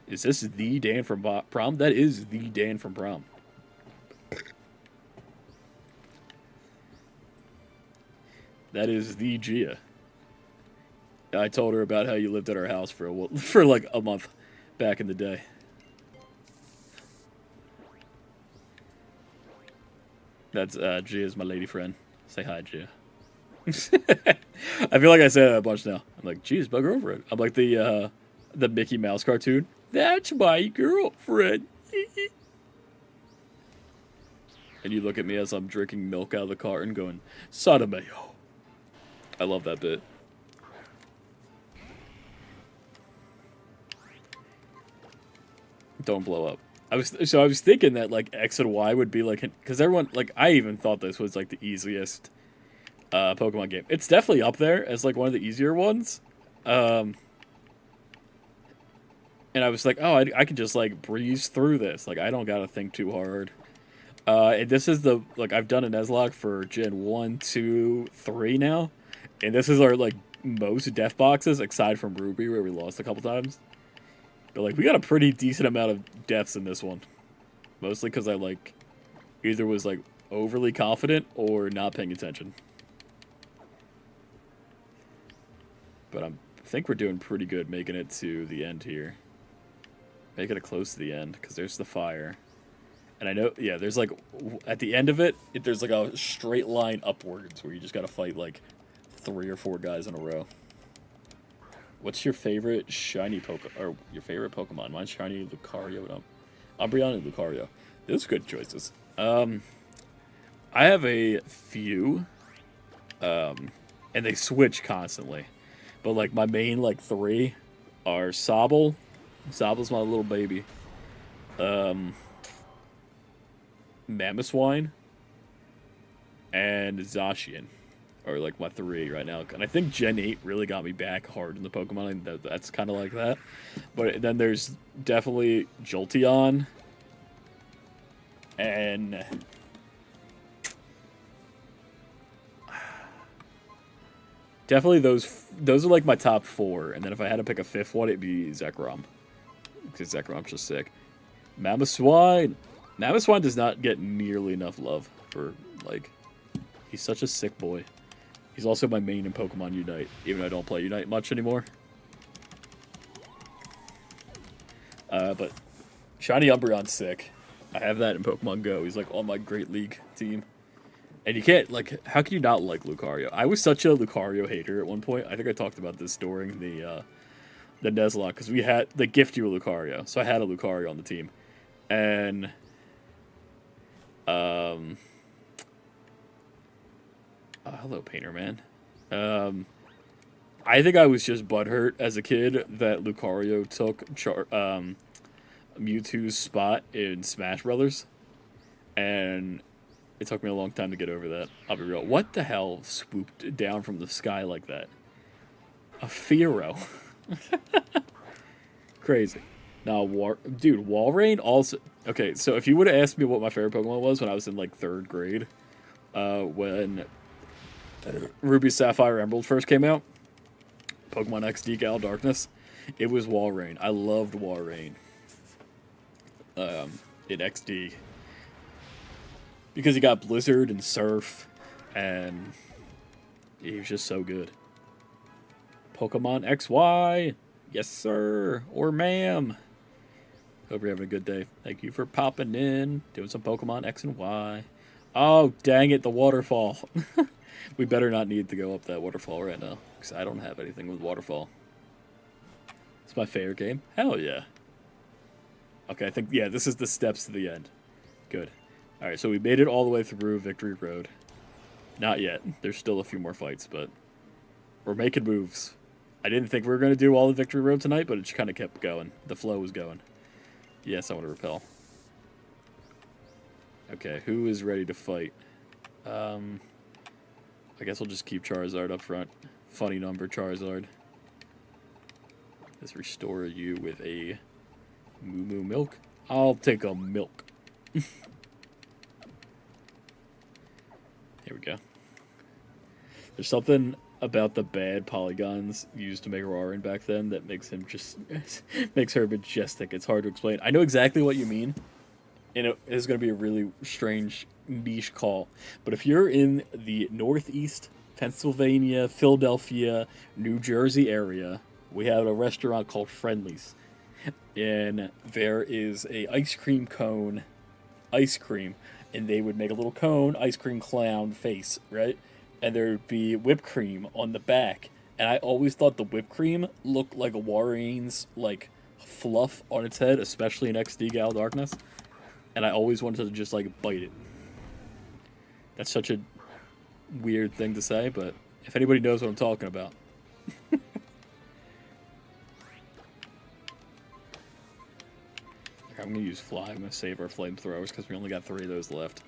Is this the Dan from Prom? That is the Dan from Prom. That is the Gia. I told her about how you lived at our house for like a month back in the day. That's Gia's my lady friend. Say hi, Gia. I feel like I say that a bunch now. I'm like, geez, bugger over it. I'm like the Mickey Mouse cartoon. That's my girlfriend. And you look at me as I'm drinking milk out of the carton going, Sotomayo. I love that bit. Don't blow up. I was thinking that like X and Y would be like, because everyone, like, I even thought this was like the easiest Pokemon game. It's definitely up there as like one of the easier ones. And I was like, oh, I can just like breeze through this. Like, I don't gotta think too hard. And this is the, like, I've done a Nuzlocke for Gen 1, 2, 3 now. And this is our, like, most death boxes, aside from Ruby, where we lost a couple times. But, like, we got a pretty decent amount of deaths in this one. Mostly because I, like, either was, like, overly confident or not paying attention. But I think we're doing pretty good making it to the end here. Making it close to the end, because there's the fire. And I know, yeah, there's, like, at the end of it, there's, like, a straight line upwards where you just gotta fight, like, 3 or 4 guys in a row. What's your favorite shiny Pokemon, or your favorite Pokemon? Mine's shiny Lucario and Umbreon and Lucario. Those are good choices. I have a few, and they switch constantly. But, like, my main, like, 3 are Sobble. Sobble's my little baby. Mamoswine, and Zacian are like my 3 right now. And I think Gen 8 really got me back hard in the Pokemon, and that's kind of like that. But then there's definitely Jolteon, and Definitely those are like my top four, and then if I had to pick a fifth one, it'd be Zekrom. Because Zekrom's just sick. Mamoswine! Mamoswine does not get nearly enough love for, like, he's such a sick boy. He's also my main in Pokemon Unite, even though I don't play Unite much anymore. But Shiny Umbreon's sick. I have that in Pokemon Go. He's like on my Great League team. And you can't, like, how can you not like Lucario? I was such a Lucario hater at one point. I think I talked about this during the Nuzlocke, because we had the gift you a Lucario. So I had a Lucario on the team. And, oh, hello, Painter Man. I think I was just butthurt as a kid that Lucario took Mewtwo's spot in Smash Brothers, and it took me a long time to get over that. I'll be real. What the hell swooped down from the sky like that? A Fearow. Crazy. Now, dude, Walrein also... Okay, so if you would have asked me what my favorite Pokemon was when I was in, like, 3rd grade, when Ruby, Sapphire, Emerald first came out, Pokemon XD Gale Darkness, it was Walrein. I loved Walrein in XD. Because he got Blizzard and Surf, and he was just so good. Pokemon XY! Yes, sir! Or ma'am! Hope you're having a good day. Thank you for popping in, doing some Pokemon X and Y. Oh, dang it, the waterfall. We better not need to go up that waterfall right now, because I don't have anything with waterfall. It's my favorite game. Hell yeah. Okay, I think, yeah, this is the steps to the end. Good. Alright, so we made it all the way through Victory Road. Not yet. There's still a few more fights, but we're making moves. I didn't think we were going to do all the Victory Road tonight, but it just kind of kept going. The flow was going. Yes, I want to repel. Okay, who is ready to fight? I guess we'll just keep Charizard up front. Funny number, Charizard. Let's restore you with a Moo Moo Milk. I'll take a milk. Here we go. There's something about the bad polygons used to make Roarin back then that makes him just makes her majestic. It's hard to explain. I know exactly what you mean, and it is going to be a really strange niche call. But if you're in the Northeast Pennsylvania, Philadelphia, New Jersey area, we have a restaurant called Friendly's, and there is a ice cream cone, ice cream. And they would make a little cone, ice cream clown face, right? And there would be whipped cream on the back. And I always thought the whipped cream looked like a Warren's, like, fluff on its head, especially in XD Gale Darkness. And I always wanted to just, like, bite it. That's such a weird thing to say, but if anybody knows what I'm talking about. I'm going to use Fly. I'm going to save our flamethrowers because we only got 3 of those left.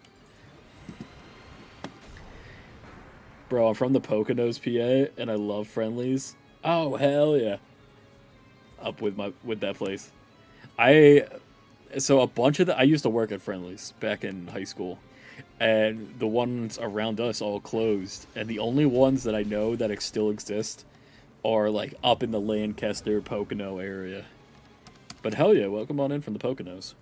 Bro, I'm from the Poconos, PA, and I love Friendlies. Oh, hell yeah. Up with that place. So a bunch of I used to work at Friendlies back in high school, and the ones around us all closed, and the only ones that I know that still exist are, like, up in the Lancaster, Pocono area. But hell yeah, welcome on in from the Poconos.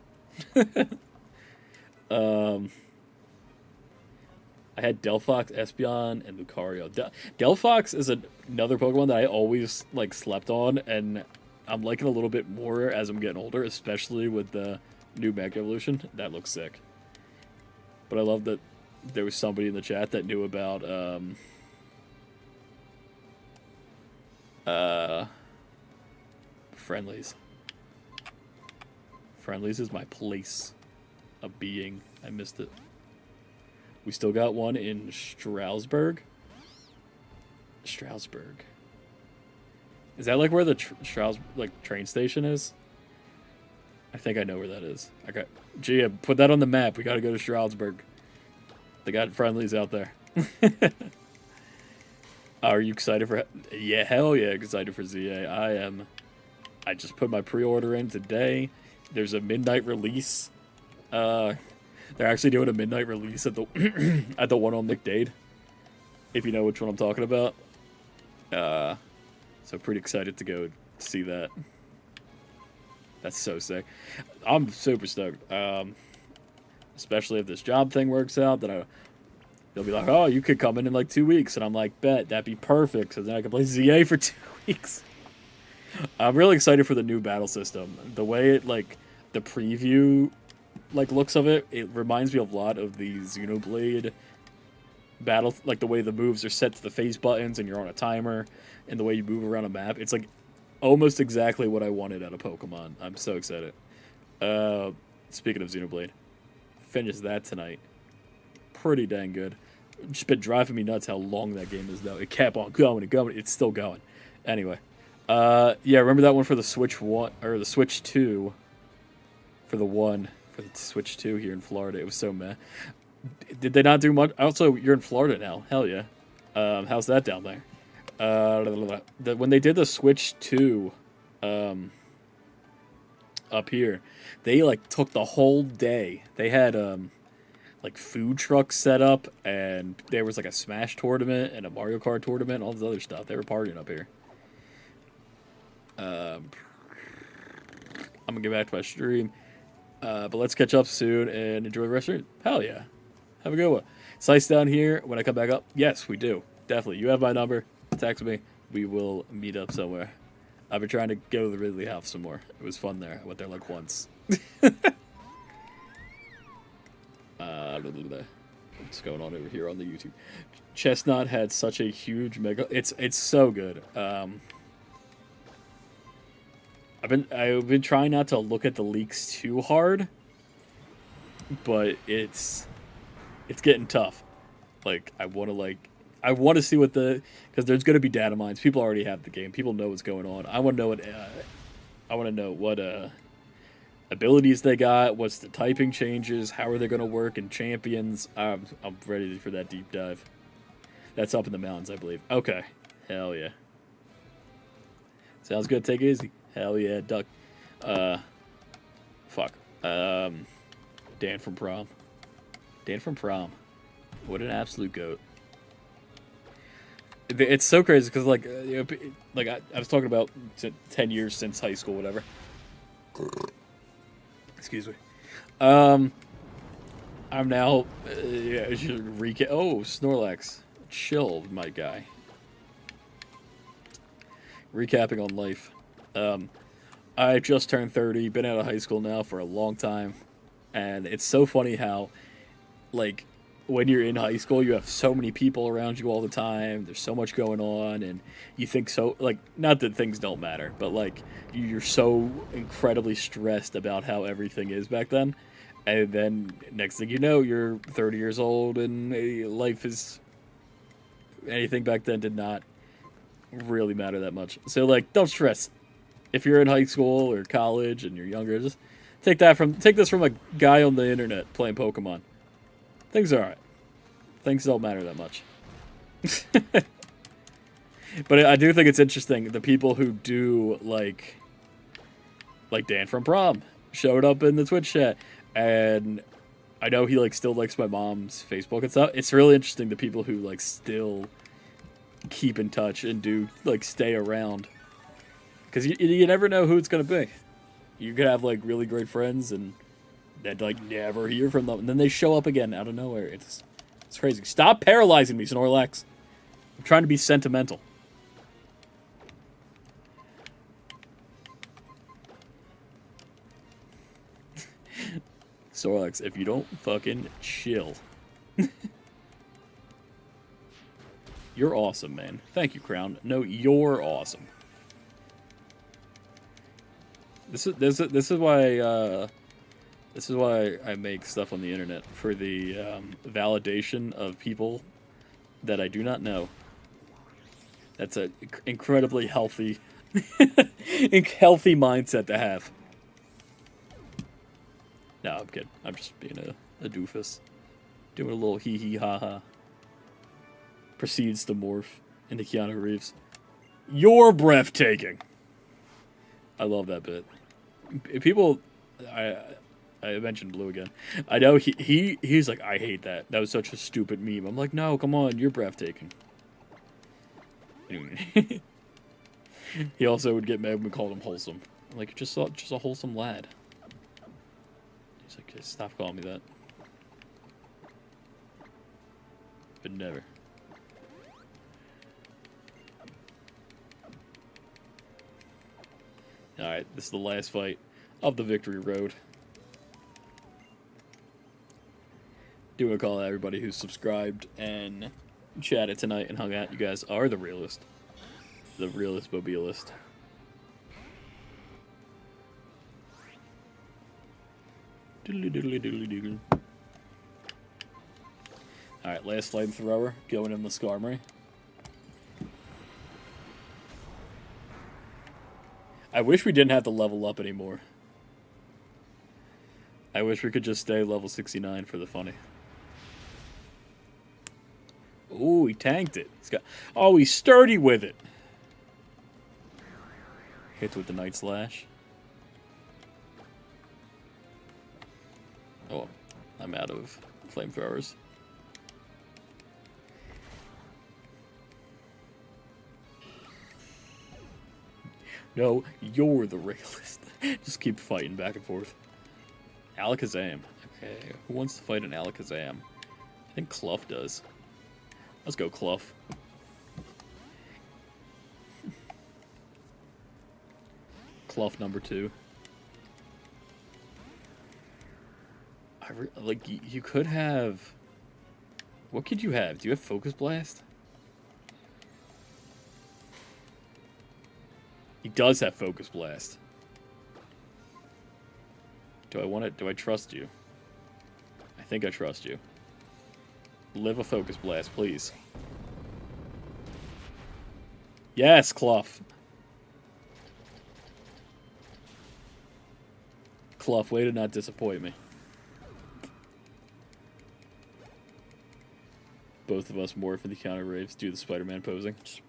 I had Delphox, Espeon, and Lucario. Delphox is another Pokemon that I always, like, slept on, and I'm liking a little bit more as I'm getting older, especially with the new Mega Evolution. That looks sick. But I love that there was somebody in the chat that knew about, Friendlies. Friendlies is my place of being. I missed it. We still got one in Stroudsburg. Stroudsburg. Is that like where the train station is? I think I know where that is. Okay, Gia, put that on the map. We got to go to Stroudsburg. They got Friendlies out there. Are you excited for? Yeah, hell yeah, excited for ZA. I am. I just put my pre-order in today. There's a midnight release. They're actually doing a midnight release at the at the one on McDade. If you know which one I'm talking about. So pretty excited to go see that. That's so sick. I'm super stoked. Especially if this job thing works out, then they'll be like, "Oh, you could come in like 2 weeks," and I'm like, "Bet that'd be perfect." So then I can play ZA for 2 weeks. I'm really excited for the new battle system. The way it like the preview like looks of it, it reminds me a lot of the Xenoblade battle, like the way the moves are set to the face buttons and you're on a timer, and the way you move around a map. It's like almost exactly what I wanted out of Pokemon. I'm so excited. Speaking of Xenoblade, finish that tonight. Pretty dang good. Just been driving me nuts how long that game is though. It kept on going and going. It's still going. Anyway, yeah, remember that one for the Switch 1 or the Switch 2 for the Switch 2 here in Florida. It was so meh. Did they not do much? Also, you're in Florida now. Hell yeah. How's that down there? When they did the Switch 2 up here, they like took the whole day. They had like food trucks set up, and there was like a Smash tournament and a Mario Kart tournament and all this other stuff. They were partying up here. I'm gonna get back to my stream, but let's catch up soon and enjoy the rest of it. Hell yeah, have a good one. Slice down here when I come back up. Yes, we do, definitely. You have my number. Text me. We will meet up somewhere. I've been trying to go to the Ridley House some more. It was fun there. I went there like once. What's going on over here on the YouTube? Chestnut had such a huge mega. It's so good. I've been trying not to look at the leaks too hard, but it's getting tough. Like I want to see what because there's going to be data mines. People already have the game. People know what's going on. I want to know what abilities they got. What's the typing changes? How are they going to work in champions? I'm ready for that deep dive. That's up in the mountains, I believe. Okay, hell yeah. Sounds good. Take it easy. Hell yeah, duck. Fuck. Dan from prom. Dan from prom. What an absolute goat. It's so crazy because I was talking about 10 years since high school, whatever. Excuse me. I'm now Snorlax, chill, my guy. Recapping on life. I just turned 30, been out of high school now for a long time, and it's so funny how, like, when you're in high school, you have so many people around you all the time. There's so much going on, and you think so, like, not that things don't matter, but, like, you're so incredibly stressed about how everything is back then. And then, next thing you know, you're 30 years old, and life is... Anything back then did not really matter that much. So, like, don't stress. If you're in high school or college and you're younger, just take this from a guy on the internet playing Pokemon. Things are alright. Things don't matter that much. But I do think it's interesting, the people who do, like Dan from prom showed up in the Twitch chat, and I know he, like, still likes my mom's Facebook and stuff. It's really interesting, the people who, like, still keep in touch and do, like, stay around. Because you never know who it's going to be. You could have, like, really great friends and then, like, never hear from them. And then they show up again out of nowhere. It's crazy. Stop paralyzing me, Snorlax. I'm trying to be sentimental. Snorlax, if you don't fucking chill. You're awesome, man. Thank you, Crown. No, you're awesome. This is why I make stuff on the internet, for the validation of people that I do not know. That's an incredibly healthy mindset to have. No, I'm kidding. I'm just being a doofus. Doing a little hee hee ha ha. Proceeds to morph into Keanu Reeves. You're breathtaking. I love that bit. People, I mentioned Blue again. I know he's like, I hate that. That was such a stupid meme. I'm like, no, come on, you're breathtaking. He also would get mad when we called him wholesome. Like, just a wholesome lad. He's like, stop calling me that. But never. Alright, this is the last fight of the victory road. Do want to call out everybody who subscribed and chatted tonight and hung out. You guys are the realest. The realest mobilist. Doodly doodly doodly doodly. Alright, last flamethrower going in the Skarmory. I wish we didn't have to level up anymore. I wish we could just stay level 69 for the funny. Ooh, he tanked it. He's sturdy with it. Hits with the Night Slash. Oh, I'm out of flamethrowers. No, you're the realist. Just keep fighting back and forth. Alakazam. Okay, who wants to fight an Alakazam? I think Clough does. Let's go, Clough. Clough number 2. Like, you could have... What could you have? Do you have Focus Blast? He does have Focus Blast. Do I want it? Do I trust you? I think I trust you. Live a Focus Blast, please. Yes, Clough. Clough, way to not disappoint me. Both of us morph in the counter raves, do the Spider-Man posing. Just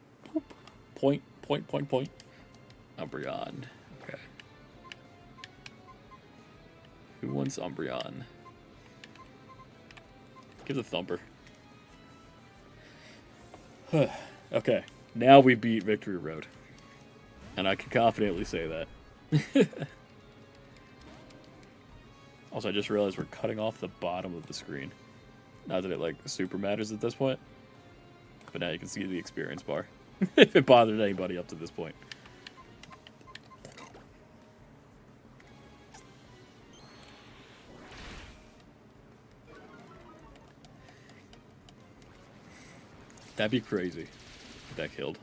point, point, point, point. Umbreon. Okay. Who wants Umbreon? Give the Thumper. Okay. Now we beat Victory Road. And I can confidently say that. Also, I just realized we're cutting off the bottom of the screen. Not that it, like, super matters at this point. But now you can see the experience bar. If it bothered anybody up to this point. That'd be crazy if that killed.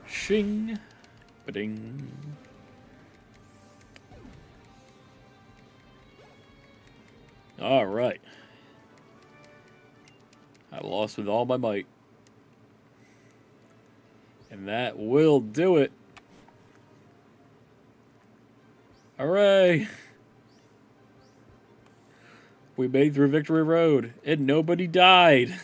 Shing. Ba-ding. Alright. I lost with all my might. And that will do it. Hooray! We made through Victory Road, and nobody died.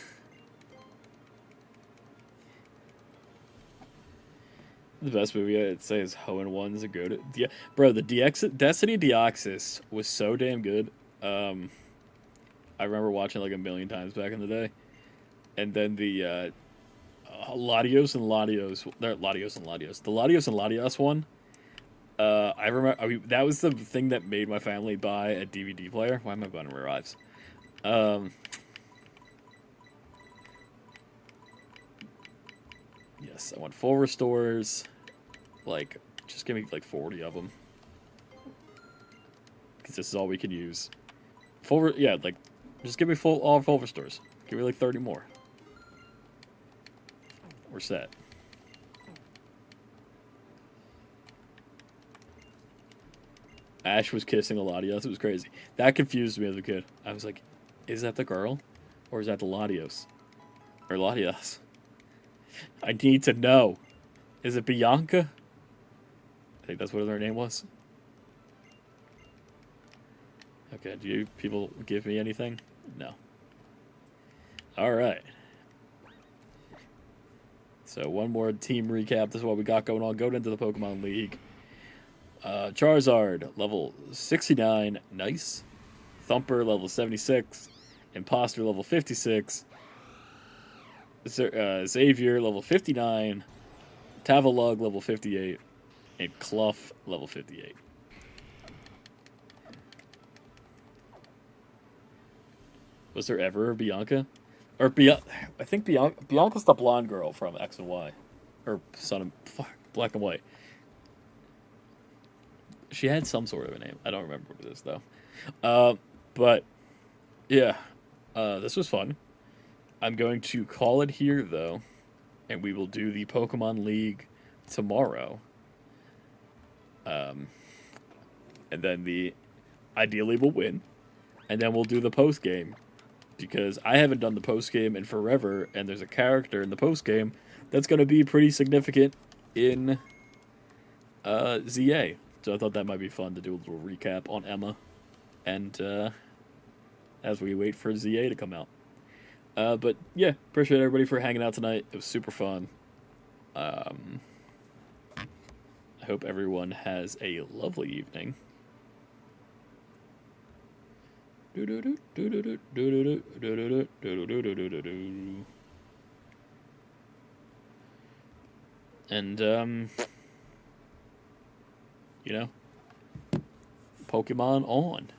The best movie I'd say is Hoenn 1 is a good. Yeah, bro, the Destiny Deoxys was so damn good. I remember watching like a million times back in the day. And then the Latios and Latios, the Latios and Latios one. I remember. I mean, that was the thing that made my family buy a DVD player. Why am I buying Revives? Yes, I want full restores. Like, just give me like 40 of them, because this is all we can use. Yeah, like, just give me all full restores. Give me like 30 more. We're set. Ash was kissing a Latios. It was crazy. That confused me as a kid. I was like, is that the girl? Or is that the Latios? Or Latios? I need to know. Is it Bianca? I think that's what her name was. Okay, do you people give me anything? No. Alright. So one more team recap. This is what we got going on. Going into the Pokemon League. Charizard, level 69. Nice. Thumper level 76, Imposter level 56, Xavier level 59, Tavalog level 58, and Clough level 58. Was there ever a Bianca? Or I think Bianca's the blonde girl from X and Y. Or Black and White. She had some sort of a name. I don't remember what it is, though. But, yeah. This was fun. I'm going to call it here, though. And we will do the Pokemon League tomorrow. And then ideally we'll win. And then we'll do the post-game. Because I haven't done the post-game in forever. And there's a character in the post-game that's going to be pretty significant in ZA. So I thought that might be fun to do a little recap on Emma. And as we wait for ZA to come out. But yeah, appreciate everybody for hanging out tonight. It was super fun. I hope everyone has a lovely evening. And you know, Pokemon on.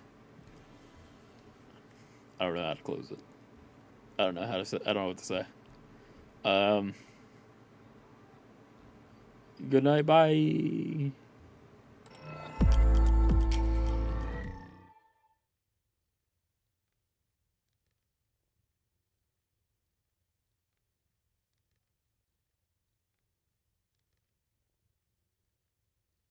I don't know how to close it. I don't know how to say. I don't know what to say. Good night. Bye.